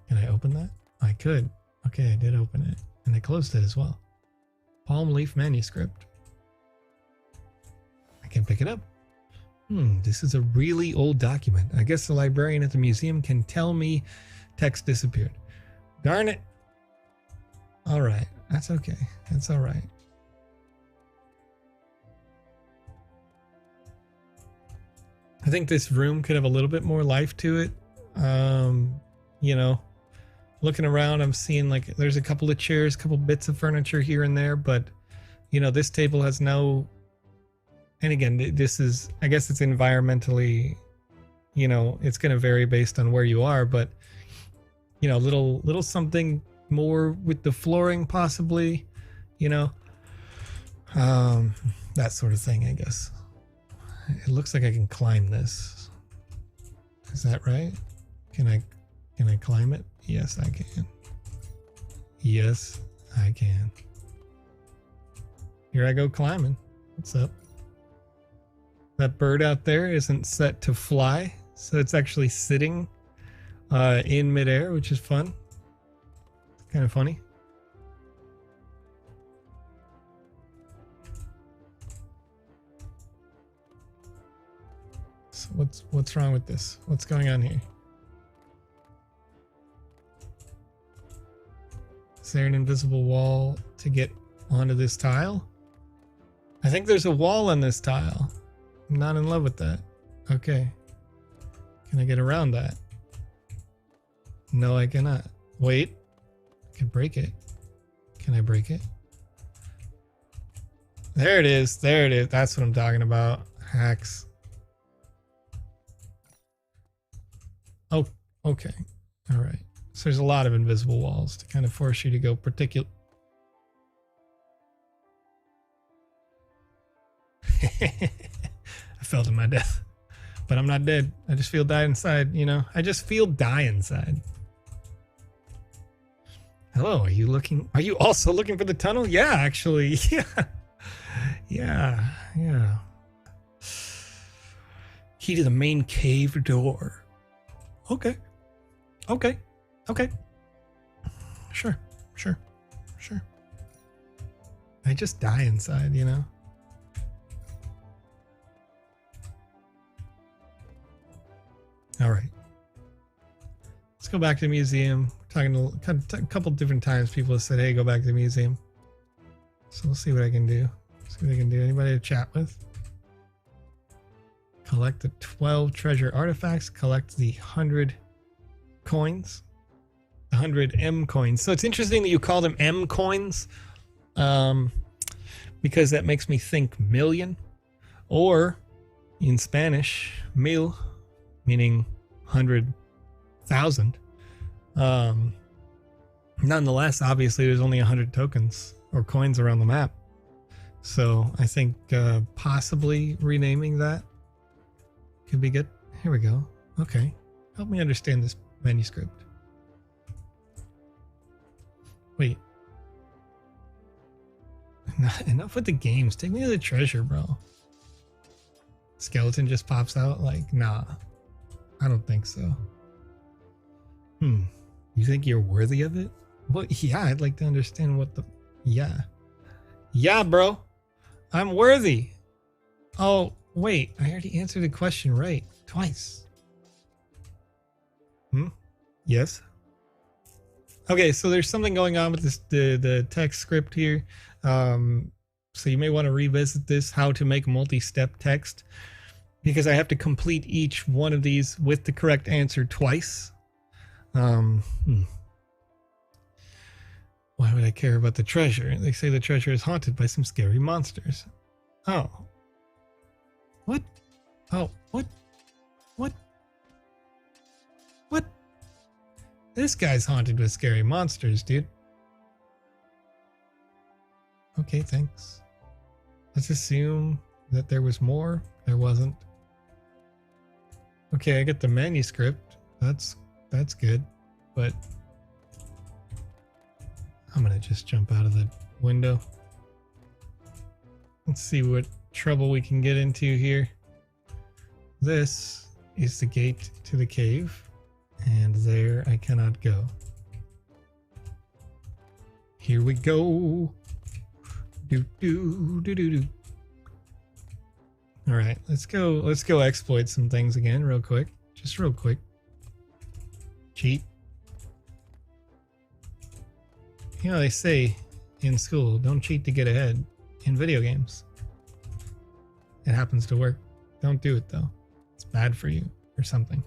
Can I open that? I could. Okay, I did open it. And I closed it as well. Palm leaf manuscript. I can pick it up. This is a really old document. I guess the librarian at the museum can tell me text disappeared. Darn it. All right. That's okay. That's all right. I think this room could have a little bit more life to it. You know, looking around, I'm seeing like there's a couple of chairs, a couple bits of furniture here and there, but you know, this table has no, and again, this is, I guess it's environmentally, you know, it's going to vary based on where you are, but you know, little something more with the flooring possibly, you know, that sort of thing, I guess. It looks like I can climb this. Is that right? Can I climb it? Yes, I can. Yes, I can. Here I go climbing. What's up? That bird out there isn't set to fly, so it's actually sitting in midair, which is fun. Kind of funny. So what's wrong with this? What's going on here? Is there an invisible wall to get onto this tile? I think there's a wall on this tile. I'm not in love with that. Okay. Can I get around that? No, I cannot. Wait. I can break it. Can I break it? There it is. There it is. That's what I'm talking about. Hacks. Oh, okay. All right. So there's a lot of invisible walls to kind of force you to go particular. I fell to my death, but I'm not dead. I just feel die inside, you know? I just feel die inside. Hello, are you also looking for the tunnel? Yeah, actually. Yeah. Key to the main cave door. Okay. Sure. I just die inside, you know? All right. Let's go back to the museum. Talking to a couple different times, people have said, hey, go back to the museum. So we'll see what I can do. See what I can do. Anybody to chat with? Collect the 12 treasure artifacts. Collect the 100 coins. 100 M coins. So it's interesting that you call them M coins. Because that makes me think million. Or in Spanish, mil, meaning 100,000. Nonetheless, obviously there's only 100 tokens or coins around the map. So I think possibly renaming that could be good. Here we go. Okay. Help me understand this manuscript. Wait. Enough with the games. Take me to the treasure, bro. Skeleton just pops out? Like, nah. I don't think so. You think you're worthy of it? Well, yeah, I'd like to understand what the... Yeah. Yeah, bro. I'm worthy. Oh, wait. I already answered the question right. Twice. Yes. Okay, so there's something going on with this the text script here. So you may want to revisit this, how to make multi-step text, because I have to complete each one of these with the correct answer twice. Why would I care about the treasure? They say the treasure is haunted by some scary monsters. Oh. What? Oh, what? What? What? This guy's haunted with scary monsters, dude. Okay, thanks. Let's assume that there was more. There wasn't. Okay, I get the manuscript. That's good. But I'm gonna just jump out of the window. Let's see what trouble we can get into here. This is the gate to the cave, and there I cannot go. Here we go. Do do do do do. All right, let's go exploit some things again real quick. Just real quick. Cheat. You know, they say in school, don't cheat to get ahead. In video games, it happens to work. Don't do it though. It's bad for you or something.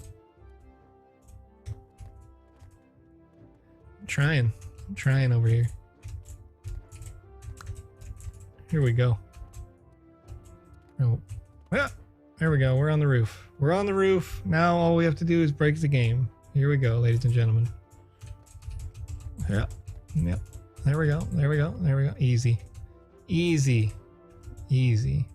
I'm trying over here. Here we go. Oh, yeah, there we go. We're on the roof. We're on the roof. Now all we have to do is break the game. Here we go, ladies and gentlemen. Yeah. Yep. There we go. There we go. There we go. Easy. Easy. Easy.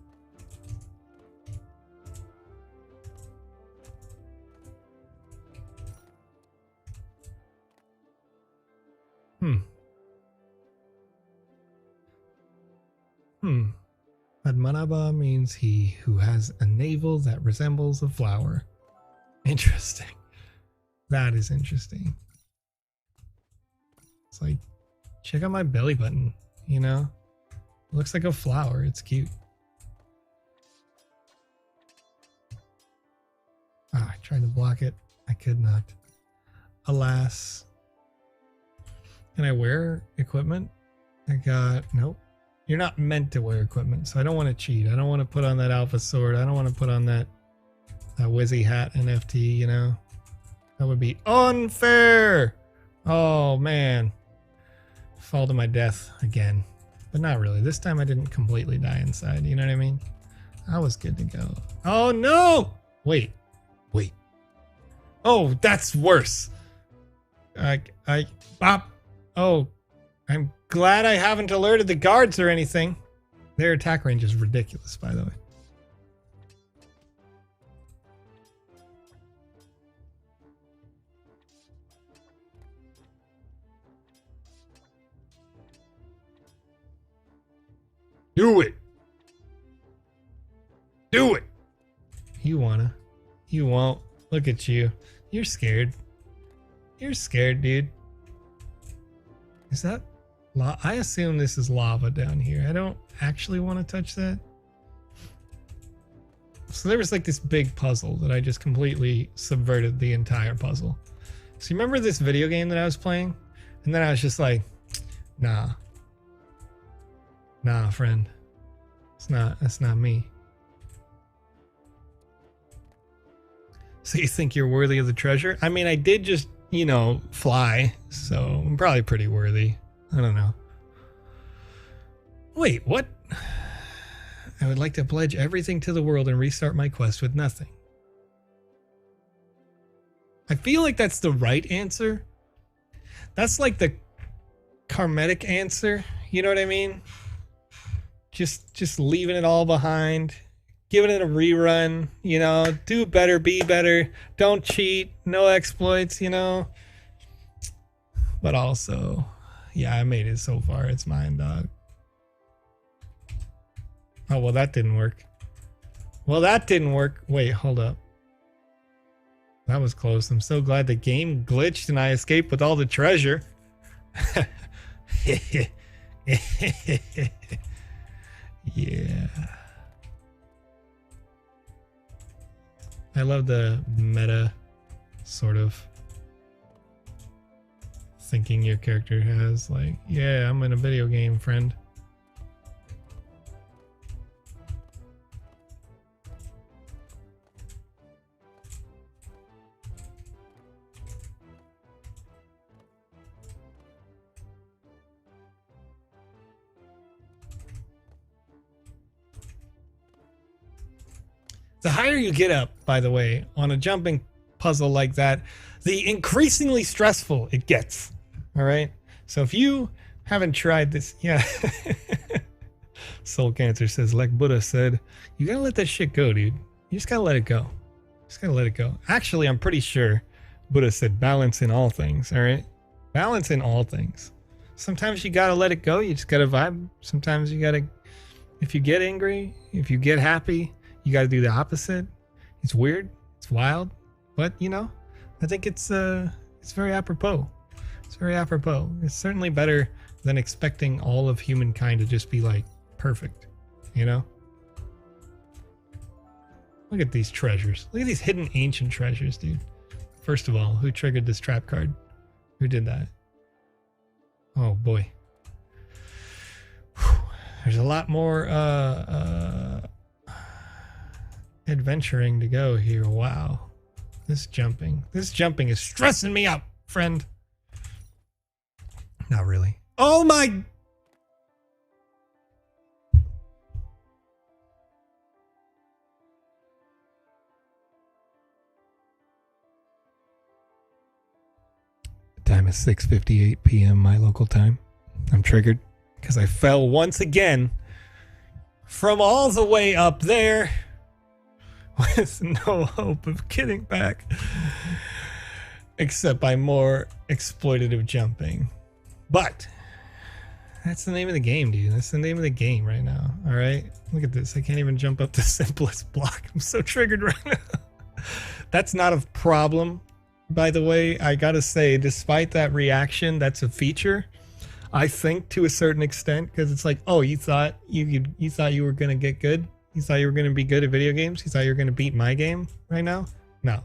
Padmanabha means he who has a navel that resembles a flower. Interesting. That is interesting. It's like, check out my belly button, you know? It looks like a flower. It's cute. Ah, I tried to block it. I could not. Alas. Can I wear equipment? I got... Nope. You're not meant to wear equipment, so I don't want to cheat. I don't want to put on that alpha sword. I don't want to put on that Wizzy hat NFT, you know? That would be unfair! Oh, man. Fall to my death again. But not really. This time I didn't completely die inside, you know what I mean? I was good to go. Oh, no! Wait. Oh, that's worse. Bop. Oh, I'm glad I haven't alerted the guards or anything. Their attack range is ridiculous, by the way. Do it. Do it. You wanna. You won't. Look at you. You're scared. You're scared, dude. Is that lava? I assume this is lava down here. I don't actually want to touch that. So there was like this big puzzle that I just completely subverted the entire puzzle. So you remember this video game that I was playing? And then I was just like, nah, friend. That's not me. So you think you're worthy of the treasure? I mean, I did just, you know, fly, so I'm probably pretty worthy. I don't know. Wait, what? I would like to pledge everything to the world and restart my quest with nothing. I feel like that's the right answer. That's like the karmatic answer. You know what I mean? Just leaving it all behind. Giving it a rerun, you know, do better, be better, don't cheat, no exploits, you know. But also, yeah, I made it so far, it's mine, dog. Oh, well, that didn't work. Wait, hold up. That was close. I'm so glad the game glitched and I escaped with all the treasure. Yeah. I love the meta sort of thinking your character has. Like, yeah, I'm in a video game, friend. The higher you get up, by the way, on a jumping puzzle like that, the increasingly stressful it gets. All right? So if you haven't tried this, yeah. Soul Cancer says, like Buddha said, you gotta let that shit go, dude. You just gotta let it go. Just gotta let it go. Actually, I'm pretty sure Buddha said balance in all things, all right? Balance in all things. Sometimes you gotta let it go. You just gotta vibe. Sometimes you gotta, if you get angry, if you get happy, you got to do the opposite. It's weird. It's wild. But, you know, I think it's very apropos. It's very apropos. It's certainly better than expecting all of humankind to just be like perfect, you know? Look at these treasures. Look at these hidden ancient treasures, dude. First of all, who triggered this trap card? Who did that? Oh, boy. Whew. There's a lot more adventuring to go here. Wow. This jumping is stressing me out, friend. Not really. Oh my. The time is 6:58 p.m. my local time. I'm triggered because I fell once again from all the way up there with no hope of getting back except by more exploitative jumping. But that's the name of the game, dude. That's the name of the game right now. All right, look at this. I can't even jump up the simplest block. I'm so triggered right now. That's not a problem, by the way. I gotta say, despite that reaction, that's a feature, I think, to a certain extent, because it's like, oh, you thought you thought you were gonna get good. You thought you were going to be good at video games? You thought you were going to beat my game right now? No.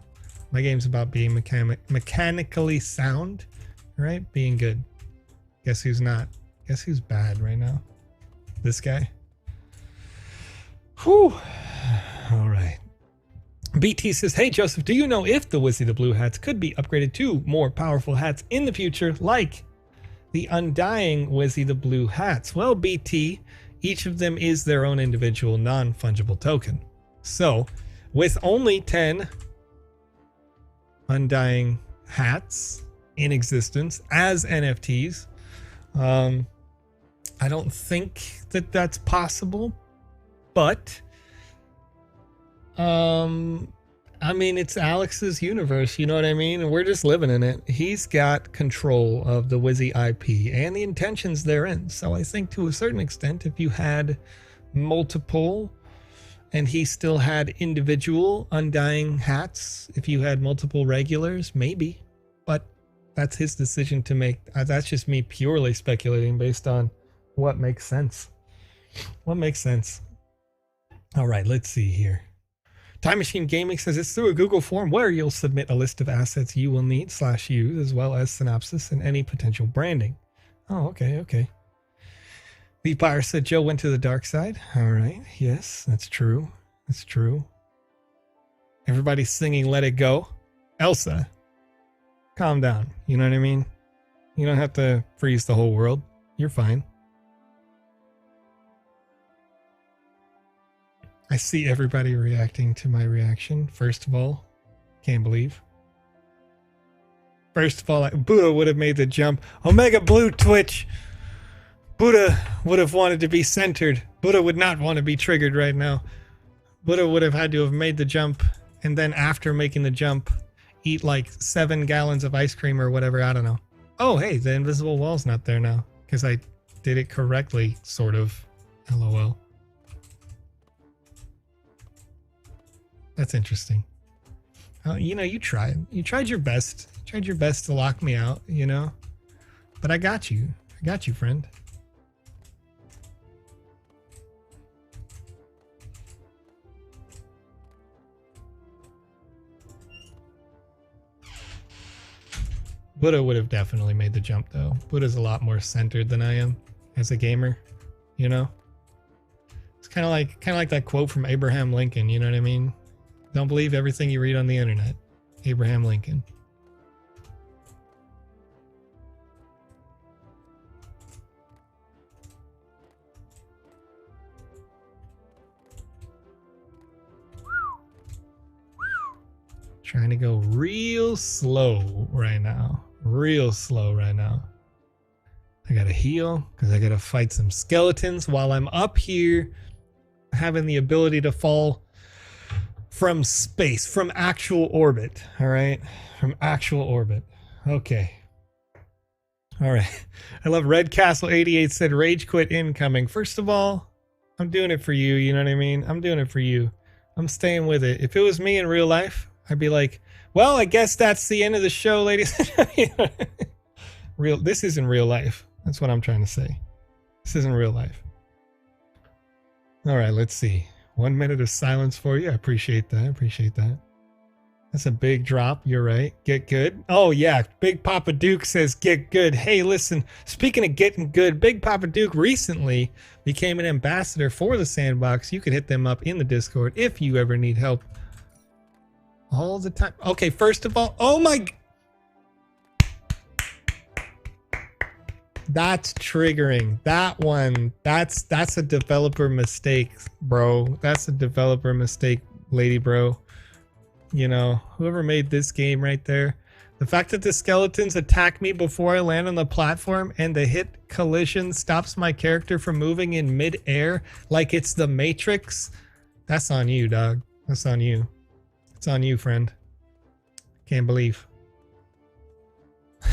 My game's about being mechanically sound, right? Being good. Guess who's not? Guess who's bad right now? This guy. Whew. All right. BT says, hey, Joseph, do you know if the Wizzy the Blue hats could be upgraded to more powerful hats in the future, like the Undying Wizzy the Blue hats? Well, BT, each of them is their own individual non-fungible token. So, with only 10 Undying hats in existence as NFTs, I don't think that that's possible, but I mean, it's Alex's universe, you know what I mean? And we're just living in it. He's got control of the Wizzy IP and the intentions therein. So I think to a certain extent, if you had multiple and he still had individual Undying hats, if you had multiple regulars, maybe. But that's his decision to make. That's just me purely speculating based on what makes sense. What makes sense? All right, let's see here. Time Machine Gaming says it's through a Google form where you'll submit a list of assets you will need / use, as well as synopsis and any potential branding. Oh, okay. The Buyer said Joe went to the dark side. All right. Yes, that's true. That's true. Everybody's singing Let It Go. Elsa, calm down. You know what I mean? You don't have to freeze the whole world. You're fine. I see everybody reacting to my reaction. First of all, can't believe. First of all, Buddha would have made the jump. Omega Blue Twitch. Buddha would have wanted to be centered. Buddha would not want to be triggered right now. Buddha would have had to have made the jump, and then after making the jump, eat like 7 gallons of ice cream or whatever. I don't know. Oh, hey, the invisible wall's not there now because I did it correctly, sort of. LOL. That's interesting. You know, you tried. You tried your best. You tried your best to lock me out, you know? But I got you. I got you, friend. Buddha would have definitely made the jump, though. Buddha's a lot more centered than I am as a gamer, you know? It's kind of like that quote from Abraham Lincoln, you know what I mean? Don't believe everything you read on the internet. Abraham Lincoln. Trying to go real slow right now. Real slow right now. I gotta heal because I gotta fight some skeletons while I'm up here having the ability to fall from space, from actual orbit. All right, from actual orbit. Okay. All right. I love Red Castle 88 said rage quit incoming. First of all, I'm doing it for you. You know what I mean? I'm doing it for you. I'm staying with it. If it was me in real life, I'd be like, well, I guess that's the end of the show, ladies. This isn't real life. That's what I'm trying to say. This isn't real life. All right, let's see. 1 minute of silence for you. I appreciate that. I appreciate that. That's a big drop. You're right. Get good. Oh, yeah. Big Papa Duke says get good. Hey, listen, speaking of getting good, Big Papa Duke recently became an ambassador for the Sandbox. You can hit them up in the Discord if you ever need help. All the time. Okay, first of all, oh my. That's triggering. That one, that's a developer mistake, bro. That's a developer mistake, lady bro. You know, whoever made this game right there. The fact that the skeletons attack me before I land on the platform and the hit collision stops my character from moving in mid-air like it's the Matrix. That's on you, dog. That's on you. It's on you, friend. Can't believe. I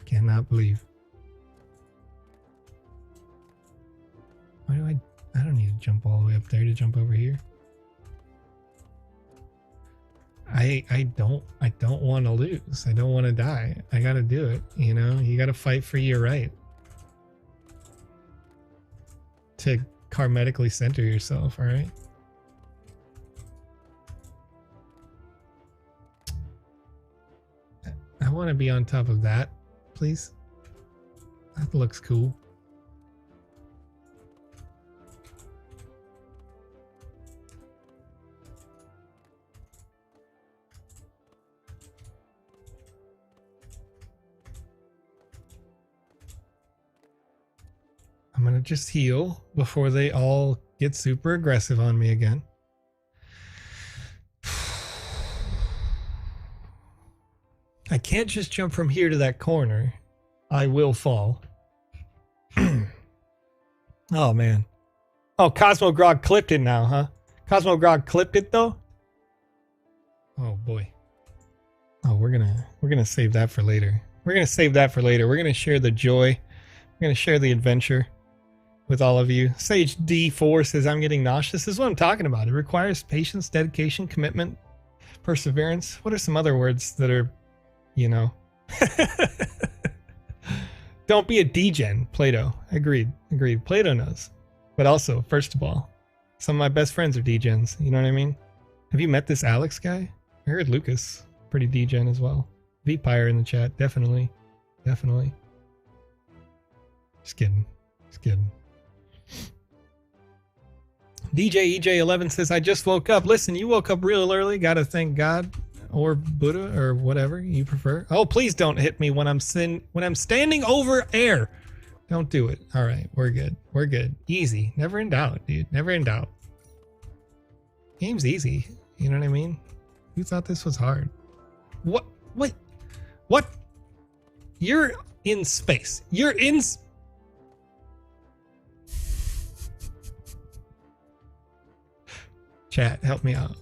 cannot believe. Why do I don't need to jump all the way up there to jump over here. I don't want to lose. I don't want to die. I got to do it, you know? You got to fight for your right to karmatically center yourself, all right? I want to be on top of that, please. That looks cool. I'm gonna just heal before they all get super aggressive on me again. I can't just jump from here to that corner. I will fall. Oh, man. Oh, Cosmo Grog clipped it now, huh? Cosmo Grog clipped it, though? Oh, boy. Oh, we're gonna save that for later. We're gonna save that for later. We're gonna share the joy. We're gonna share the adventure with all of you. Sage D4 says, I'm getting nauseous. This is what I'm talking about. It requires patience, dedication, commitment, perseverance. What are some other words that are, you know? Don't be a degen, Plato. Agreed. Plato knows. But also, first of all, some of my best friends are degens. You know what I mean? Have you met this Alex guy? I heard Lucas, pretty degen as well. Vpire in the chat, definitely. Definitely. Just kidding. Just kidding. DJ EJ11 says, I just woke up. Listen, you woke up real early. Gotta thank God or Buddha or whatever you prefer. Oh, please don't hit me when I'm standing over air. Don't do it. All right, we're good. We're good. Easy. Never in doubt, dude. Never in doubt. Game's easy. You know what I mean? Who thought this was hard? What? Wait. What? You're in space. You're in... Chat, help me out.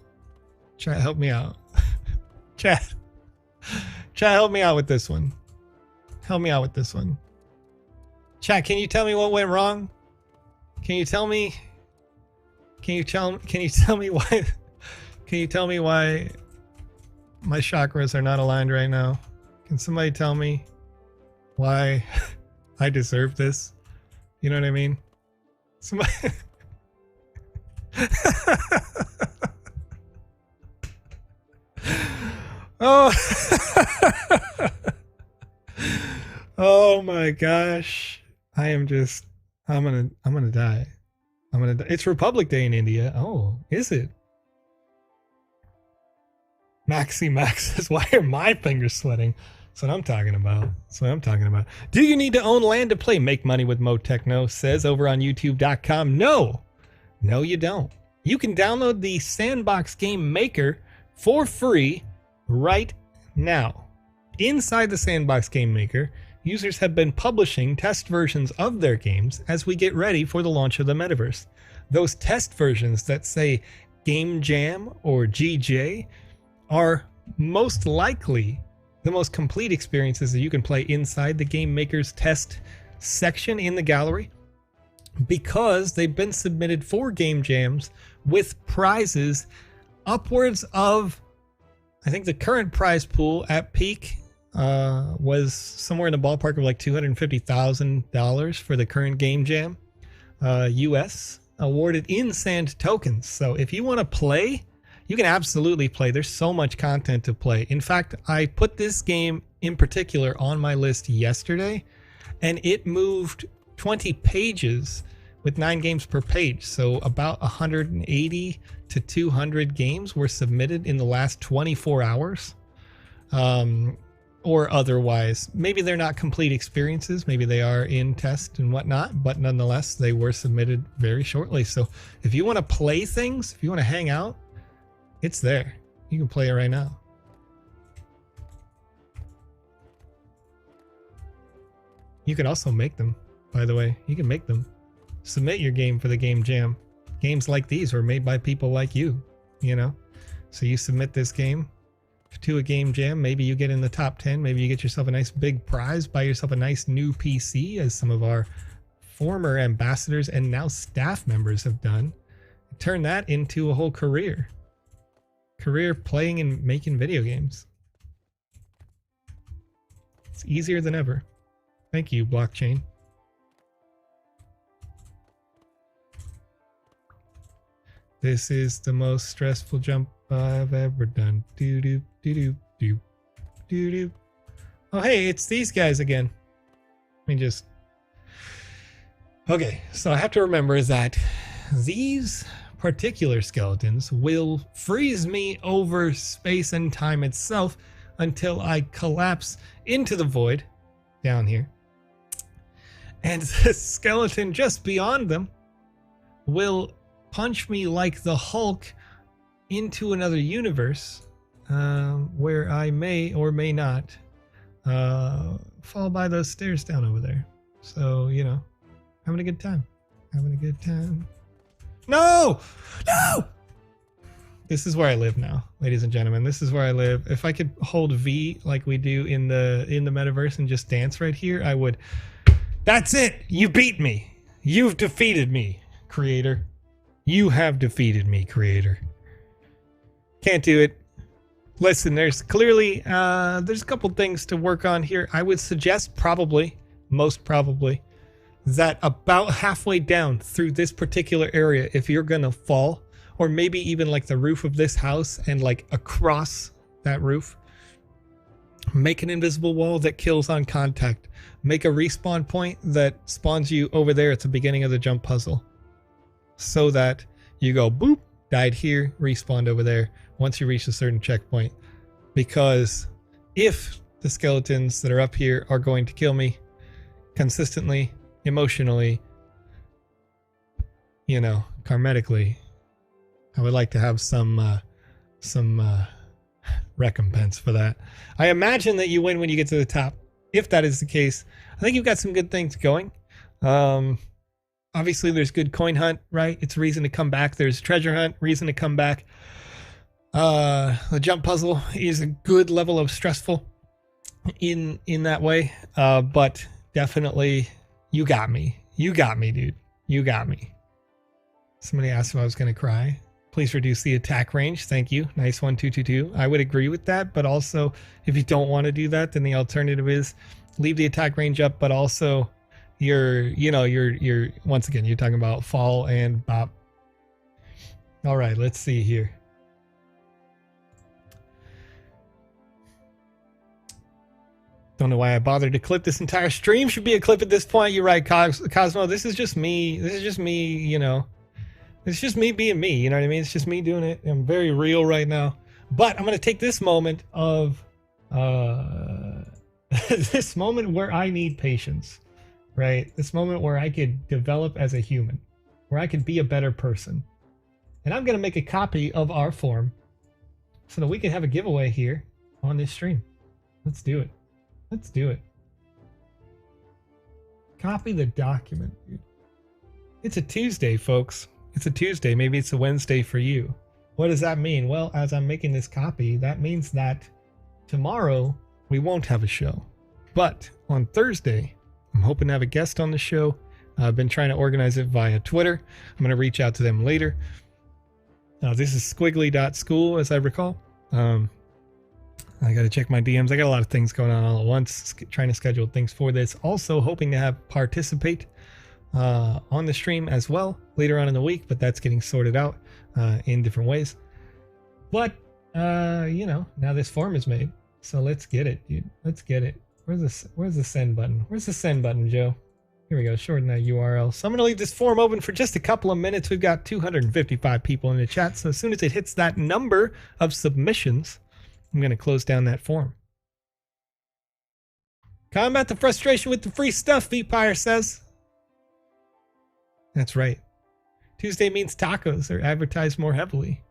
Chat, help me out. Chat, help me out with this one. Help me out with this one. Chat, can you tell me what went wrong? Can you tell me? Can you tell me why? Can you tell me why my chakras are not aligned right now? Can somebody tell me why I deserve this? You know what I mean? Somebody. Oh. Oh my gosh. I'm gonna die. I'm gonna die. It's Republic Day in India. Oh, is it? Maxi Max says, why are my fingers sweating? That's what I'm talking about. That's what I'm talking about. Do you need to own land to play Make Money with Mo Techno? Says over on YouTube.com. No. No, you don't. You can download the Sandbox Game Maker for free right now. Inside the Sandbox Game Maker, users have been publishing test versions of their games as we get ready for the launch of the metaverse. Those test versions that say Game Jam or GJ are most likely the most complete experiences that you can play inside the Game Maker's test section in the gallery, because they've been submitted for game jams with prizes upwards of, I think the current prize pool at peak was somewhere in the ballpark of like $250,000 for the current game jam, US, awarded in Sand tokens. So if you want to play, you can absolutely play. There's so much content to play. In fact, I put this game in particular on my list yesterday, and it moved 20 pages with 9 games per page. So about 180 to 200 games were submitted in the last 24 hours. Or otherwise, maybe they're not complete experiences. Maybe they are in test and whatnot, but nonetheless, they were submitted very shortly. So if you want to play things, if you want to hang out, it's there. You can play it right now. You can also make them, by the way. You can make them. Submit your game for the Game Jam. Games like these were made by people like you, you know? So you submit this game to a Game Jam. Maybe you get in the top 10. Maybe you get yourself a nice big prize. Buy yourself a nice new PC, as some of our former ambassadors and now staff members have done. Turn that into a whole career. Career playing and making video games. It's easier than ever. Thank you, blockchain. This is the most stressful jump I've ever done. Doo doo doo doo doo doo doo. Oh hey, it's these guys again. Let me just. Okay, so I have to remember that these particular skeletons will freeze me over space and time itself until I collapse into the void down here. And the skeleton just beyond them will punch me like the Hulk into another universe, where I may or may not fall by those stairs down over there. So, you know, having a good time. Having a good time. No! No! This is where I live now, ladies and gentlemen. This is where I live. If I could hold V like we do in the metaverse and just dance right here, I would. That's it! You beat me! You've defeated me, creator. You have defeated me, creator. Can't do it. Listen, there's clearly there's a couple things to work on here. I would suggest most probably, that about halfway down through this particular area, if you're gonna fall, or maybe even like the roof of this house and like across that roof. Make an invisible wall that kills on contact. Make a respawn point that spawns you over there at the beginning of the jump puzzle. So that you go boop, died here, respawned over there once you reach a certain checkpoint. Because if the skeletons that are up here are going to kill me consistently, emotionally, you know, karmatically, I would like to have some recompense for that. I imagine that you win when you get to the top. If that is the case, I think you've got some good things going. Obviously there's good coin hunt, right? It's a reason to come back. There's treasure hunt, reason to come back. The jump puzzle is a good level of stressful in that way. But definitely you got me. You got me, dude. You got me. Somebody asked if I was going to cry. Please reduce the attack range. Thank you. Nice one, 222. I would agree with that, but also if you don't want to do that, then the alternative is leave the attack range up, but also you're once again, you're talking about fall and bop. All right, let's see here. Don't know why I bothered to clip this entire stream. Should be a clip at this point. You're right, Cosmo. This is just me. This is just me, you know. It's just me being me, you know what I mean? It's just me doing it. I'm very real right now. But I'm going to take this moment of, this moment where I need patience, right? This moment where I could develop as a human, where I could be a better person. And I'm going to make a copy of our form so that we can have a giveaway here on this stream. Let's do it. Let's do it. Copy the document, dude. It's a Tuesday, folks. It's a Tuesday. Maybe it's a Wednesday for you. What does that mean? Well, as I'm making this copy, that means that tomorrow we won't have a show. But on Thursday, I'm hoping to have a guest on the show. I've been trying to organize it via Twitter. I'm going to reach out to them later. This is squiggly.school, as I recall. I got to check my DMs. I got a lot of things going on all at once, trying to schedule things for this. Also hoping to have participate on the stream as well later on in the week, but that's getting sorted out in different ways. But you know, now this form is made, so let's get it, dude. Let's get it. Where's the send button? Where's the send button, Joe? Here we go. Shorten that URL. So I'm gonna leave this form open for just a couple of minutes. We've got 255 people in the chat, so as soon as it hits that number of submissions, I'm gonna close down that form. Combat the frustration with the free stuff, Feetpire says. That's right. Tuesday means tacos are advertised more heavily.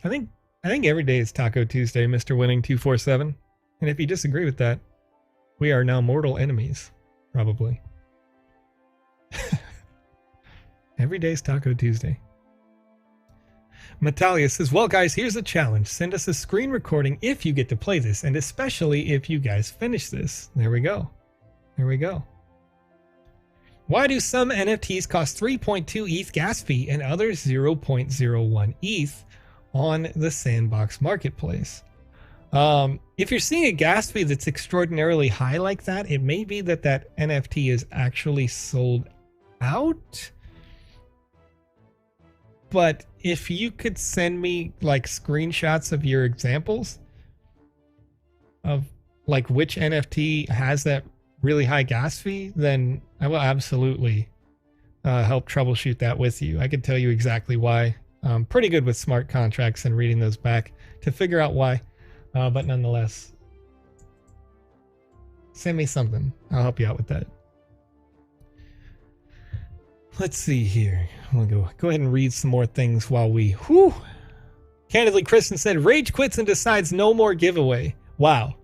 I think every day is Taco Tuesday, Mr. Winning 247. And if you disagree with that, we are now mortal enemies, probably. Every day is Taco Tuesday. Natalia says, well, guys, here's a challenge. Send us a screen recording if you get to play this, and especially if you guys finish this. There we go. There we go. Why do some NFTs cost 3.2 ETH gas fee and others 0.01 ETH on the Sandbox marketplace? If you're seeing a gas fee that's extraordinarily high like that, it may be that that NFT is actually sold out. But if you could send me like screenshots of your examples of like which NFT has that really high gas fee, then I will absolutely help troubleshoot that with you. I can tell you exactly why. I'm pretty good with smart contracts and reading those back to figure out why. But nonetheless, send me something. I'll help you out with that. Let's see here. I'm gonna go ahead and read some more things while we. Whew. Candidly, Kristen said, "Rage quits and decides no more giveaway." Wow,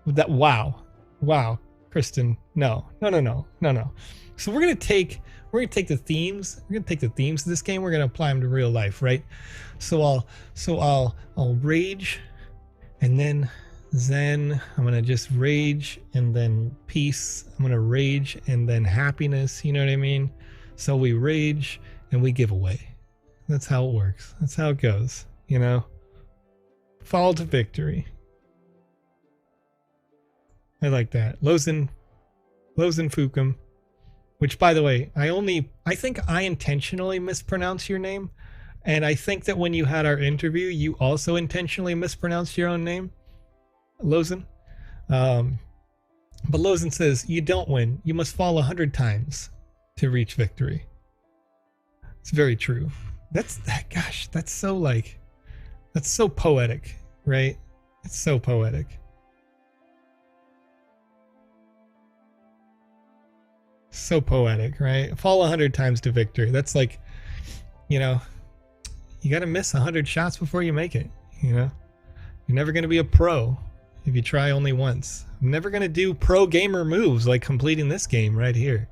wow, Kristen. No. So we're gonna take the themes. We're gonna take the themes of this game. We're gonna apply them to real life, right? So I'll rage, and then Zen. I'm gonna just rage and then peace. I'm gonna rage and then happiness. You know what I mean? So we rage and we give away. That's how it works. That's how it goes, you know? Fall to victory. I like that. Lozen Fukum. Which, by the way, I think I intentionally mispronounce your name. And I think that when you had our interview, you also intentionally mispronounced your own name, Lozen. But Lozen says, you don't win. You must fall 100 times to reach victory. It's very true. Gosh, that's so poetic, right? It's so poetic. So poetic, right? Fall 100 times to victory. That's like, you know, you got to miss 100 shots before you make it, you know? You're never going to be a pro if you try only once. I'm never going to do pro gamer moves like completing this game right here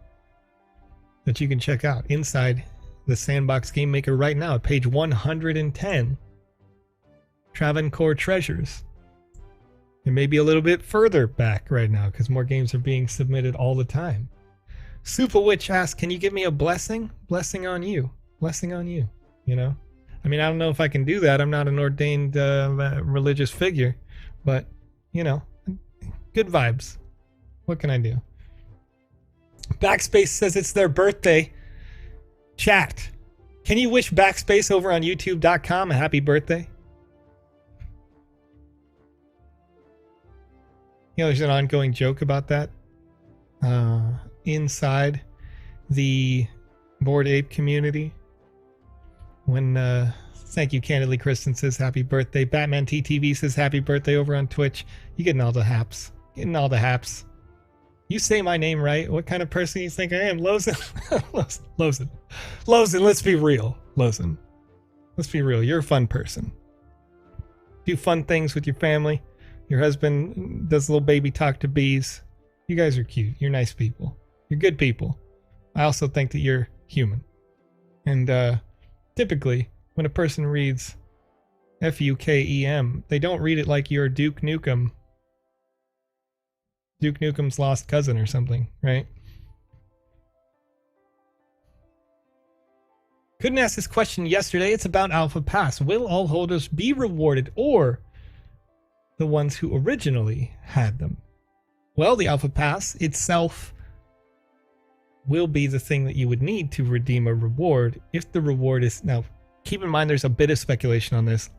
that you can check out inside the Sandbox Game Maker right now at page 110. Travancore Treasures. It may be a little bit further back right now because more games are being submitted all the time. Super Witch asks, can you give me a blessing? Blessing on you. Blessing on you. You know? I mean, I don't know if I can do that. I'm not an ordained religious figure. But, you know, good vibes. What can I do? Backspace says it's their birthday. Chat. Can you wish Backspace over on YouTube.com a happy birthday? You know, there's an ongoing joke about that. Inside the Bored Ape community. When, thank you, Candidly Kristen says happy birthday. Batman TTV says happy birthday over on Twitch. You getting all the haps. Getting all the haps. You say my name right. What kind of person do you think I am? Lozen. Lozen. Lozen, let's be real. Lozen. Let's be real. You're a fun person. Do fun things with your family. Your husband does little baby talk to bees. You guys are cute. You're nice people. You're good people. I also think that you're human. And typically, when a person reads F-U-K-E-M, they don't read it like you're Duke Nukem. Duke Nukem's lost cousin or something, right? Couldn't ask this question yesterday. It's about Alpha Pass. Will all holders be rewarded or the ones who originally had them? Well, the Alpha Pass itself will be the thing that you would need to redeem a reward if the reward is... Now, keep in mind there's a bit of speculation on this,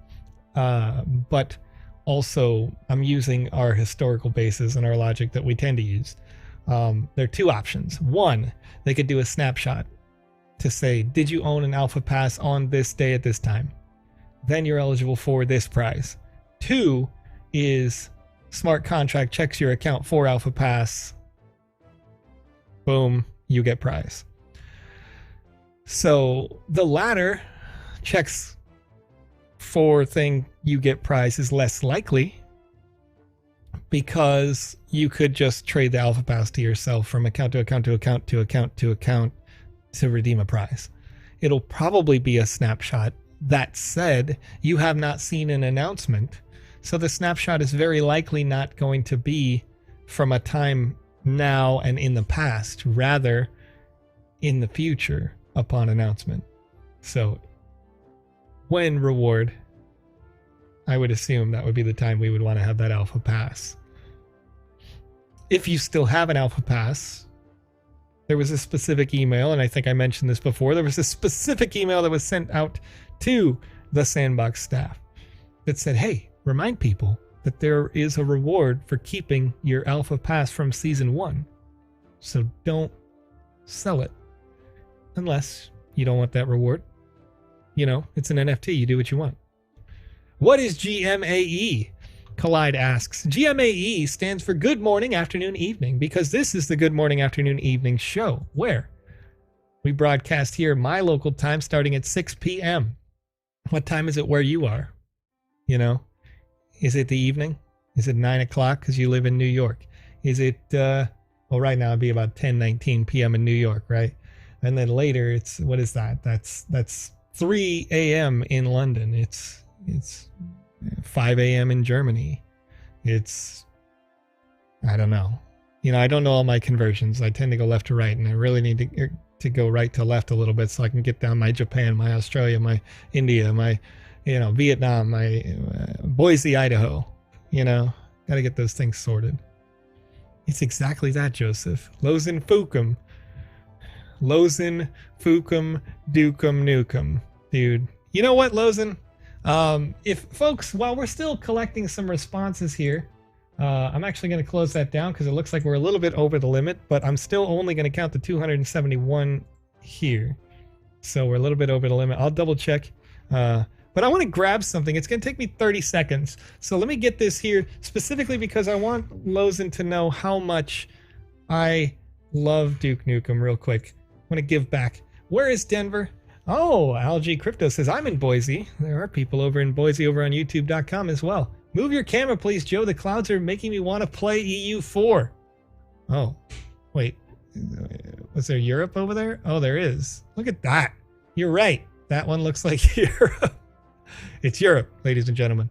but also I'm using our historical basis and our logic that we tend to use. There are two options. One, they could do a snapshot to say, did you own an Alpha Pass on this day at this time? Then you're eligible for this prize. Two is smart contract checks your account for Alpha Pass. Boom, you get prize. So the latter checks for thing you get prize is less likely because you could just trade the Alpha Pass to yourself from account to account to account to account to account to redeem a prize. It'll probably be a snapshot. That said, you have not seen an announcement, so the snapshot is very likely not going to be from a time now and in the past, rather in the future upon announcement. So when reward, I would assume that would be the time we would want to have that Alpha Pass. If you still have an Alpha Pass, there was a specific email, and I think I mentioned this before, there was a specific email that was sent out to the Sandbox staff that said, hey, remind people that there is a reward for keeping your Alpha Pass from Season 1. So don't sell it unless you don't want that reward. You know, it's an NFT. You do what you want. What is GMAE? Collide asks. GMAE stands for Good Morning, Afternoon, Evening, because this is the Good Morning, Afternoon, Evening show, where we broadcast here my local time starting at 6 p.m. What time is it where you are? You know, is it the evening? Is it 9 o'clock because you live in New York? Is it, well, right now it'd be about 10:19 p.m. in New York, right? And then later it's, what is that? That's 3 a.m. in London. It's 5 a.m. in Germany. It's, I don't know. You know, I don't know all my conversions. I tend to go left to right, and I really need to go right to left a little bit so I can get down my Japan, my Australia, my India, my, you know, Vietnam, my Boise, Idaho. You know, got to get those things sorted. It's exactly that, Joseph. Lozen Fukum. Lozen Fukum Dukum Nukem. Dude, You know what, Lozen? If folks, while we're still collecting some responses here, I'm actually going to close that down because it looks like we're a little bit over the limit, but I'm still only going to count the 271 here. So we're a little bit over the limit. I'll double check. But I want to grab something. It's going to take me 30 seconds. So let me get this here specifically because I want Lozen to know how much I love Duke Nukem real quick. I want to give back. Where is Denver? Oh, Algae Crypto says, I'm in Boise. There are people over in Boise over on YouTube.com as well. Move your camera, please, Joe. The clouds are making me want to play EU4. Oh, wait. Was there Europe over there? Oh, there is. Look at that. You're right. That one looks like Europe. It's Europe, ladies and gentlemen.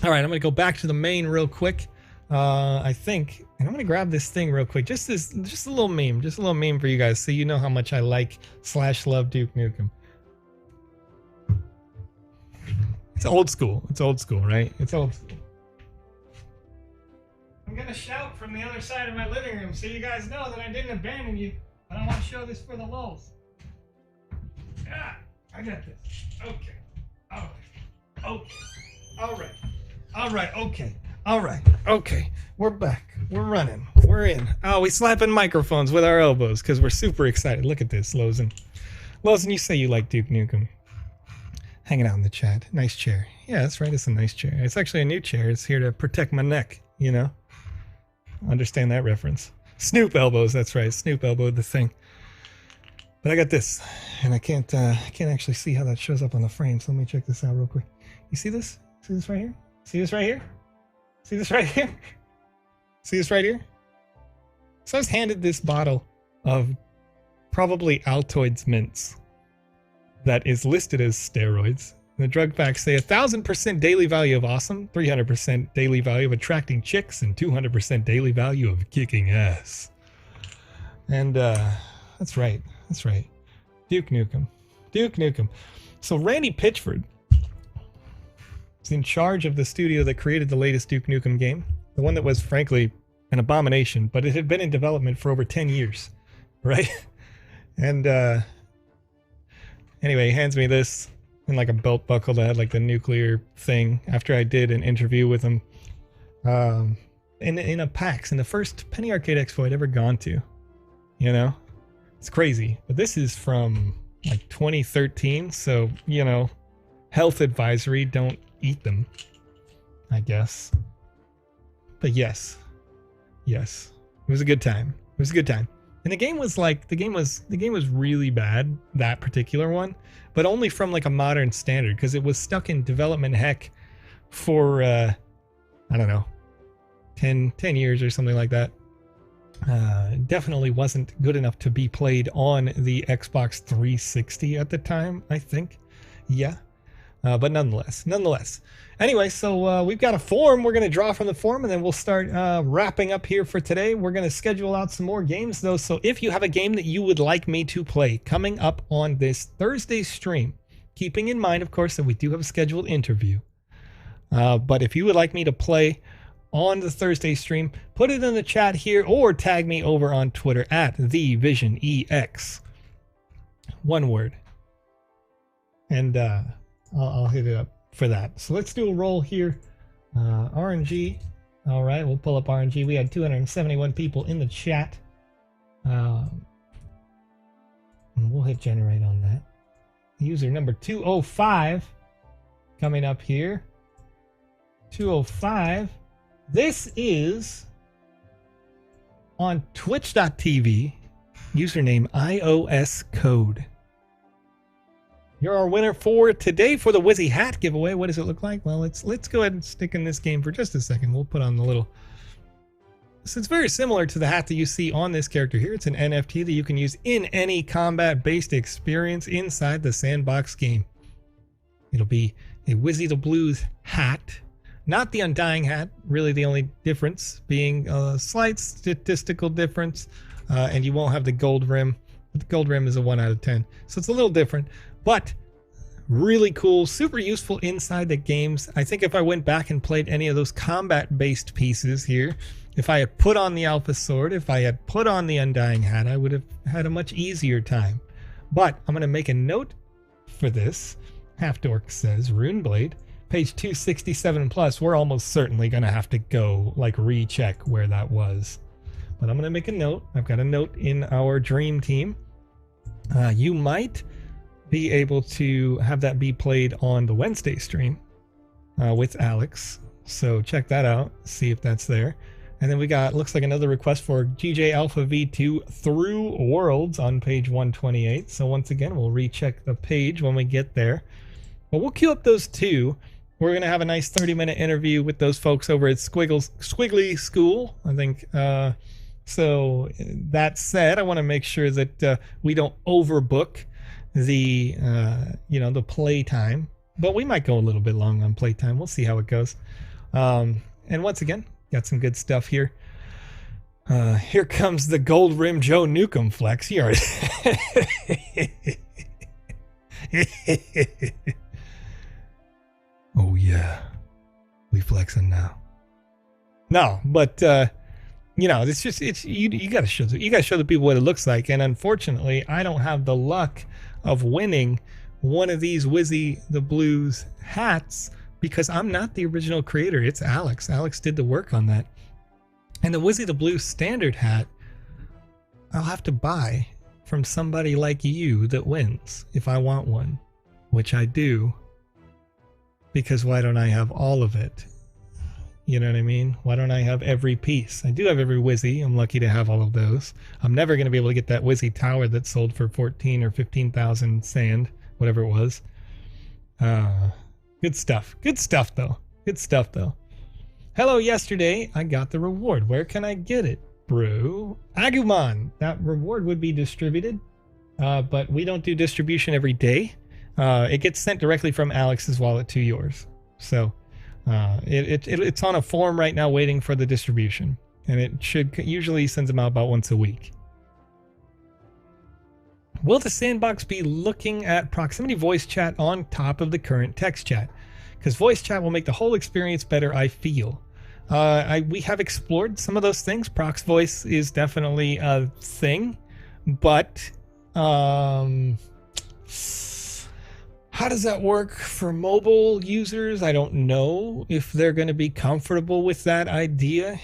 All right, I'm going to go back to the main real quick. I think, and I'm going to grab this thing real quick. Just a little meme. Just a little meme for you guys so you know how much I like / love Duke Nukem. It's old school. It's old school, right? It's old school. I'm going to shout from the other side of my living room so you guys know that I didn't abandon you. But I want to show this for the lulz. Yeah, I got this. Okay. All right. Okay. All right. All right. Okay. All right. Okay. We're back. We're running. We're in. Oh, we slapping microphones with our elbows because we're super excited. Look at this, Lozen. Lozen, you say you like Duke Nukem. Hanging out in the chat. Nice chair. Yeah, that's right. It's a nice chair. It's actually a new chair. It's here to protect my neck, you know? Understand that reference. Snoop elbows. That's right. Snoop elbowed the thing. But I got this, and I can't actually see how that shows up on the frame. So let me check this out real quick. You see this? See this right here? See this right here? See this right here? See this right here? So I was handed this bottle of probably Altoids mints that is listed as steroids. The drug facts say 1,000% daily value of awesome, 300% daily value of attracting chicks, and 200% daily value of kicking ass. And that's right. That's right. Duke Nukem. Duke Nukem. So Randy Pitchford is in charge of the studio that created the latest Duke Nukem game. The one that was, frankly, an abomination, but it had been in development for over 10 years. Right? And anyway, he hands me this in like a belt buckle that had like the nuclear thing after I did an interview with him in a PAX, in the first Penny Arcade Expo I'd ever gone to. You know? It's crazy, but this is from like 2013, so, you know, health advisory, don't eat them, I guess. But yes, it was a good time. It was a good time. And the game was like, the game was really bad, that particular one, but only from like a modern standard, because it was stuck in development heck for, I don't know, 10 years or something like that. Definitely wasn't good enough to be played on the Xbox 360 at the time, I think. Yeah. But nonetheless. Anyway, so we've got a form. We're going to draw from the form, and then we'll start wrapping up here for today. We're going to schedule out some more games, though. So if you have a game that you would like me to play coming up on this Thursday stream, keeping in mind, of course, that we do have a scheduled interview. But if you would like me to play on the Thursday stream, put it in the chat here or tag me over on Twitter at TheVisionEX. One word. And I'll hit it up for that. So let's do a roll here. RNG. All right, we'll pull up RNG. We had 271 people in the chat. And we'll hit generate on that. User number 205 coming up here. 205. This is on twitch.tv, username iOS Code. You're our winner for today for the Wizzy Hat giveaway. What does it look like? Well, let's go ahead and stick in this game for just a second. We'll put on the little... So it's very similar to the hat that you see on this character here. It's an NFT that you can use in any combat-based experience inside the Sandbox game. It'll be a Wizzy the Blues hat. Not the Undying hat, really the only difference being a slight statistical difference, and you won't have the gold rim. But the gold rim is a 1 out of 10, so it's a little different, but really cool, super useful inside the games. I think if I went back and played any of those combat-based pieces here, if I had put on the Alpha Sword, if I had put on the Undying hat, I would have had a much easier time. But I'm going to make a note for this. Half Dork says Runeblade, page 267 plus. We're almost certainly going to have to go like recheck where that was. But I'm going to make a note. I've got a note in our dream team. You might be able to have that be played on the Wednesday stream with Alex. So check that out. See if that's there. And then we got, looks like another request for GJ Alpha V2 through Worlds on page 128. So once again, we'll recheck the page when we get there. But we'll queue up those two. We're going to have a nice 30-minute interview with those folks over at Squiggly School, I think. So that said, I want to make sure that we don't overbook the, the playtime. But we might go a little bit long on playtime. We'll see how it goes. And once again, got some good stuff here. Here comes the Gold Rim Joe Newcomb flex. He already... Oh yeah, we flexing now. No, but it's just you got to show the people what it looks like. And unfortunately, I don't have the luck of winning one of these Wizzy the Blues hats because I'm not the original creator. It's Alex. Alex did the work on that. And the Wizzy the Blues standard hat, I'll have to buy from somebody like you that wins if I want one, which I do. Because why don't I have all of it? You know what I mean? Why don't I have every piece? I do have every Wizzy. I'm lucky to have all of those. I'm never going to be able to get that Wizzy tower that sold for 14 or 15,000 sand, whatever it was. Good stuff. Good stuff, though. Good stuff, though. Hello, yesterday I got the reward. Where can I get it, bro? Agumon. That reward would be distributed, but we don't do distribution every day. It gets sent directly from Alex's wallet to yours. So it's on a form right now waiting for the distribution. And it usually sends them out about once a week. Will the sandbox be looking at proximity voice chat on top of the current text chat? Because voice chat will make the whole experience better, I feel. We have explored some of those things. Prox voice is definitely a thing. But... how does that work for mobile users? I don't know if they're going to be comfortable with that idea,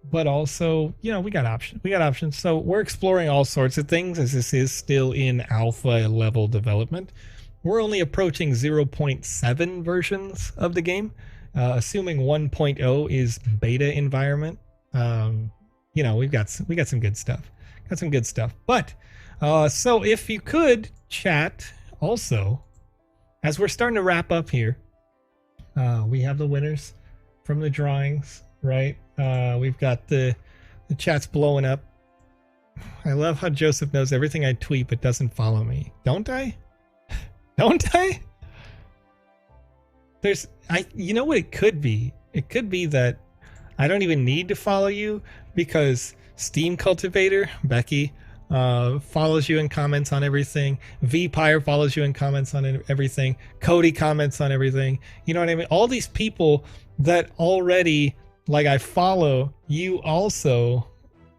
but also, we got options. So we're exploring all sorts of things as this is still in alpha level development. We're only approaching 0.7 versions of the game, assuming 1.0 is beta environment. We got some good stuff. But so if you could chat also, as we're starting to wrap up here, we have the winners from the drawings, right? We've got the chat's blowing up. I love how Joseph knows everything I tweet but doesn't follow me. Don't I? Don't I? You know what it could be? It could be that I don't even need to follow you because Steam Cultivator, Becky, follows you and comments on everything. Vpire follows you and comments on everything. Cody comments on everything. You know what I mean? All these people that already, I follow, you also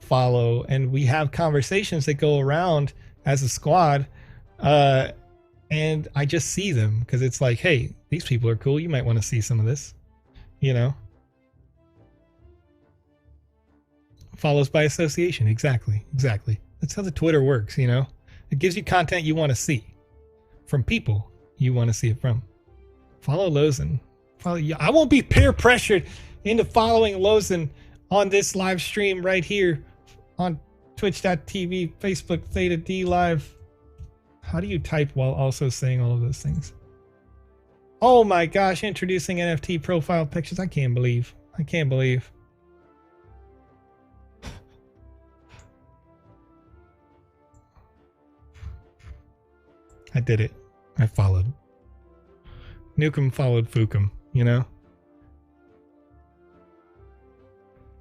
follow, and we have conversations that go around as a squad, and I just see them because it's like, hey, these people are cool. You might want to see some of this, Follows by association. Exactly. That's how the Twitter works, It gives you content you want to see from people you want to see it from. Follow Lozen. I won't be peer pressured into following Lozen on this live stream right here on twitch.tv, Facebook, Theta D Live. How do you type while also saying all of those things? Oh my gosh, introducing NFT profile pictures. I can't believe. I did it. I followed. Newcomb followed Fukum,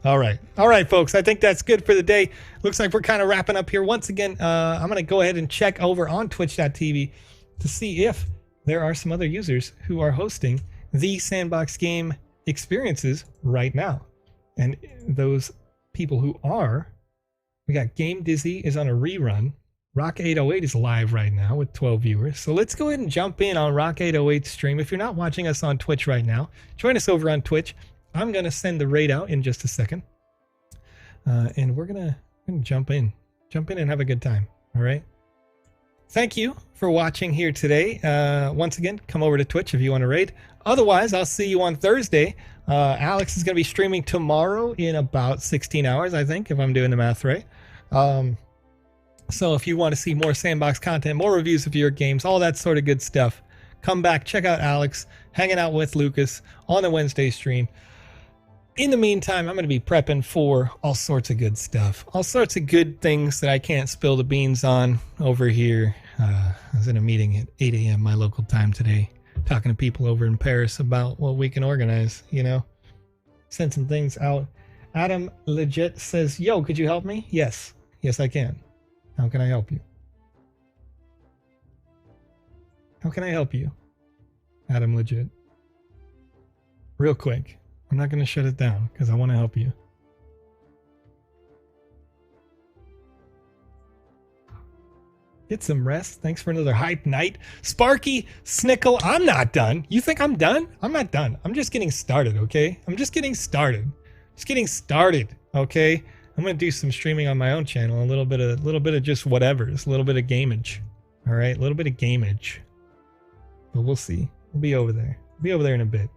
All right, folks. I think that's good for the day. Looks like we're kind of wrapping up here. Once again, I'm going to go ahead and check over on twitch.tv to see if there are some other users who are hosting the Sandbox game experiences right now. And those people who are, we got Game Dizzy is on a rerun Rock 808 is live right now with 12 viewers. So let's go ahead and jump in on Rock 808's stream. If you're not watching us on Twitch right now, join us over on Twitch. I'm going to send the raid out in just a second. And we're going to jump in. Jump in and have a good time. All right. Thank you for watching here today. Once again, come over to Twitch if you want to raid. Otherwise, I'll see you on Thursday. Alex is going to be streaming tomorrow in about 16 hours, I think, if I'm doing the math right. So if you want to see more Sandbox content, more reviews of your games, all that sort of good stuff, come back, check out Alex, hanging out with Lucas on the Wednesday stream. In the meantime, I'm going to be prepping for all sorts of good stuff. All sorts of good things that I can't spill the beans on over here. I was in a meeting at 8 a.m. my local time today, talking to people over in Paris about what we can organize, you know. Send some things out. Adam legit says, yo, could you help me? Yes. Yes, I can. How can I help you? How can I help you? Adam legit. Real quick. I'm not going to shut it down because I want to help you. Get some rest. Thanks for another hype night. Sparky, Snickle, I'm not done. You think I'm done? I'm not done. I'm just getting started, okay? I'm just getting started. Just getting started, okay? I'm going to do some streaming on my own channel. A little bit of just whatever's. A little bit of gamage. All right? A little bit of gamage. But we'll see. We'll be over there. We'll be over there in a bit.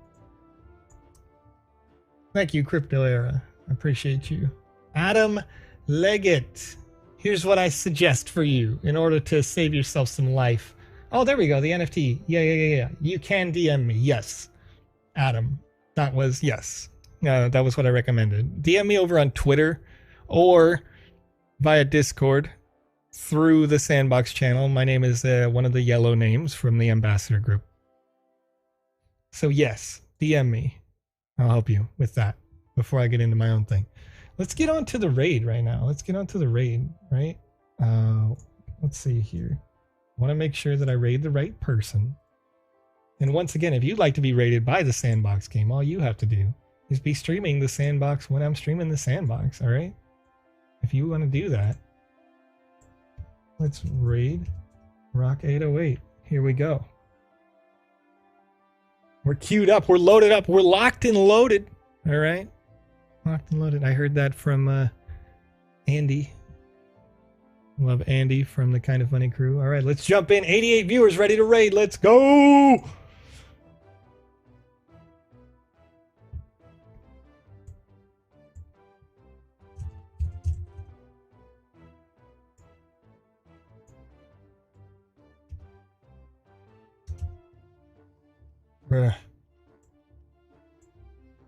Thank you, Crypto Era. I appreciate you. Adam Leggett. Here's what I suggest for you in order to save yourself some life. Oh, there we go. The NFT. Yeah. You can DM me. Yes. Adam. That was yes. That was what I recommended. DM me over on Twitter or via Discord through the Sandbox channel. My name is one of the yellow names from the Ambassador group. So yes, DM me. I'll help you with that before I get into my own thing. Let's get on to the raid right now. Let's get on to the raid, right? Let's see here. I want to make sure that I raid the right person. And once again, if you'd like to be raided by the Sandbox game, all you have to do is be streaming the Sandbox when I'm streaming the Sandbox, all right? If you want to do that, let's raid Rock 808. Here we go. We're queued up. We're loaded up. We're locked and loaded. All right. Locked and loaded. I heard that from Andy. Love Andy from the Kind of Funny crew. All right, let's jump in. 88 viewers ready to raid. Let's go.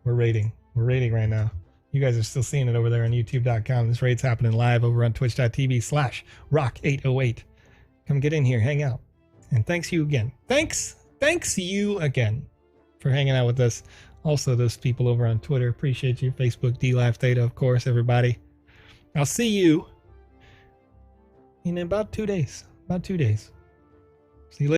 We're raiding. We're raiding right now. You guys are still seeing it over there on youtube.com. This raid's happening live over on twitch.tv/rock808. Come get in here, hang out. And thanks you again. Thanks you again for hanging out with us. Also, those people over on Twitter, appreciate you. Facebook, DLive Theta, of course, everybody. I'll see you in about 2 days. See you later.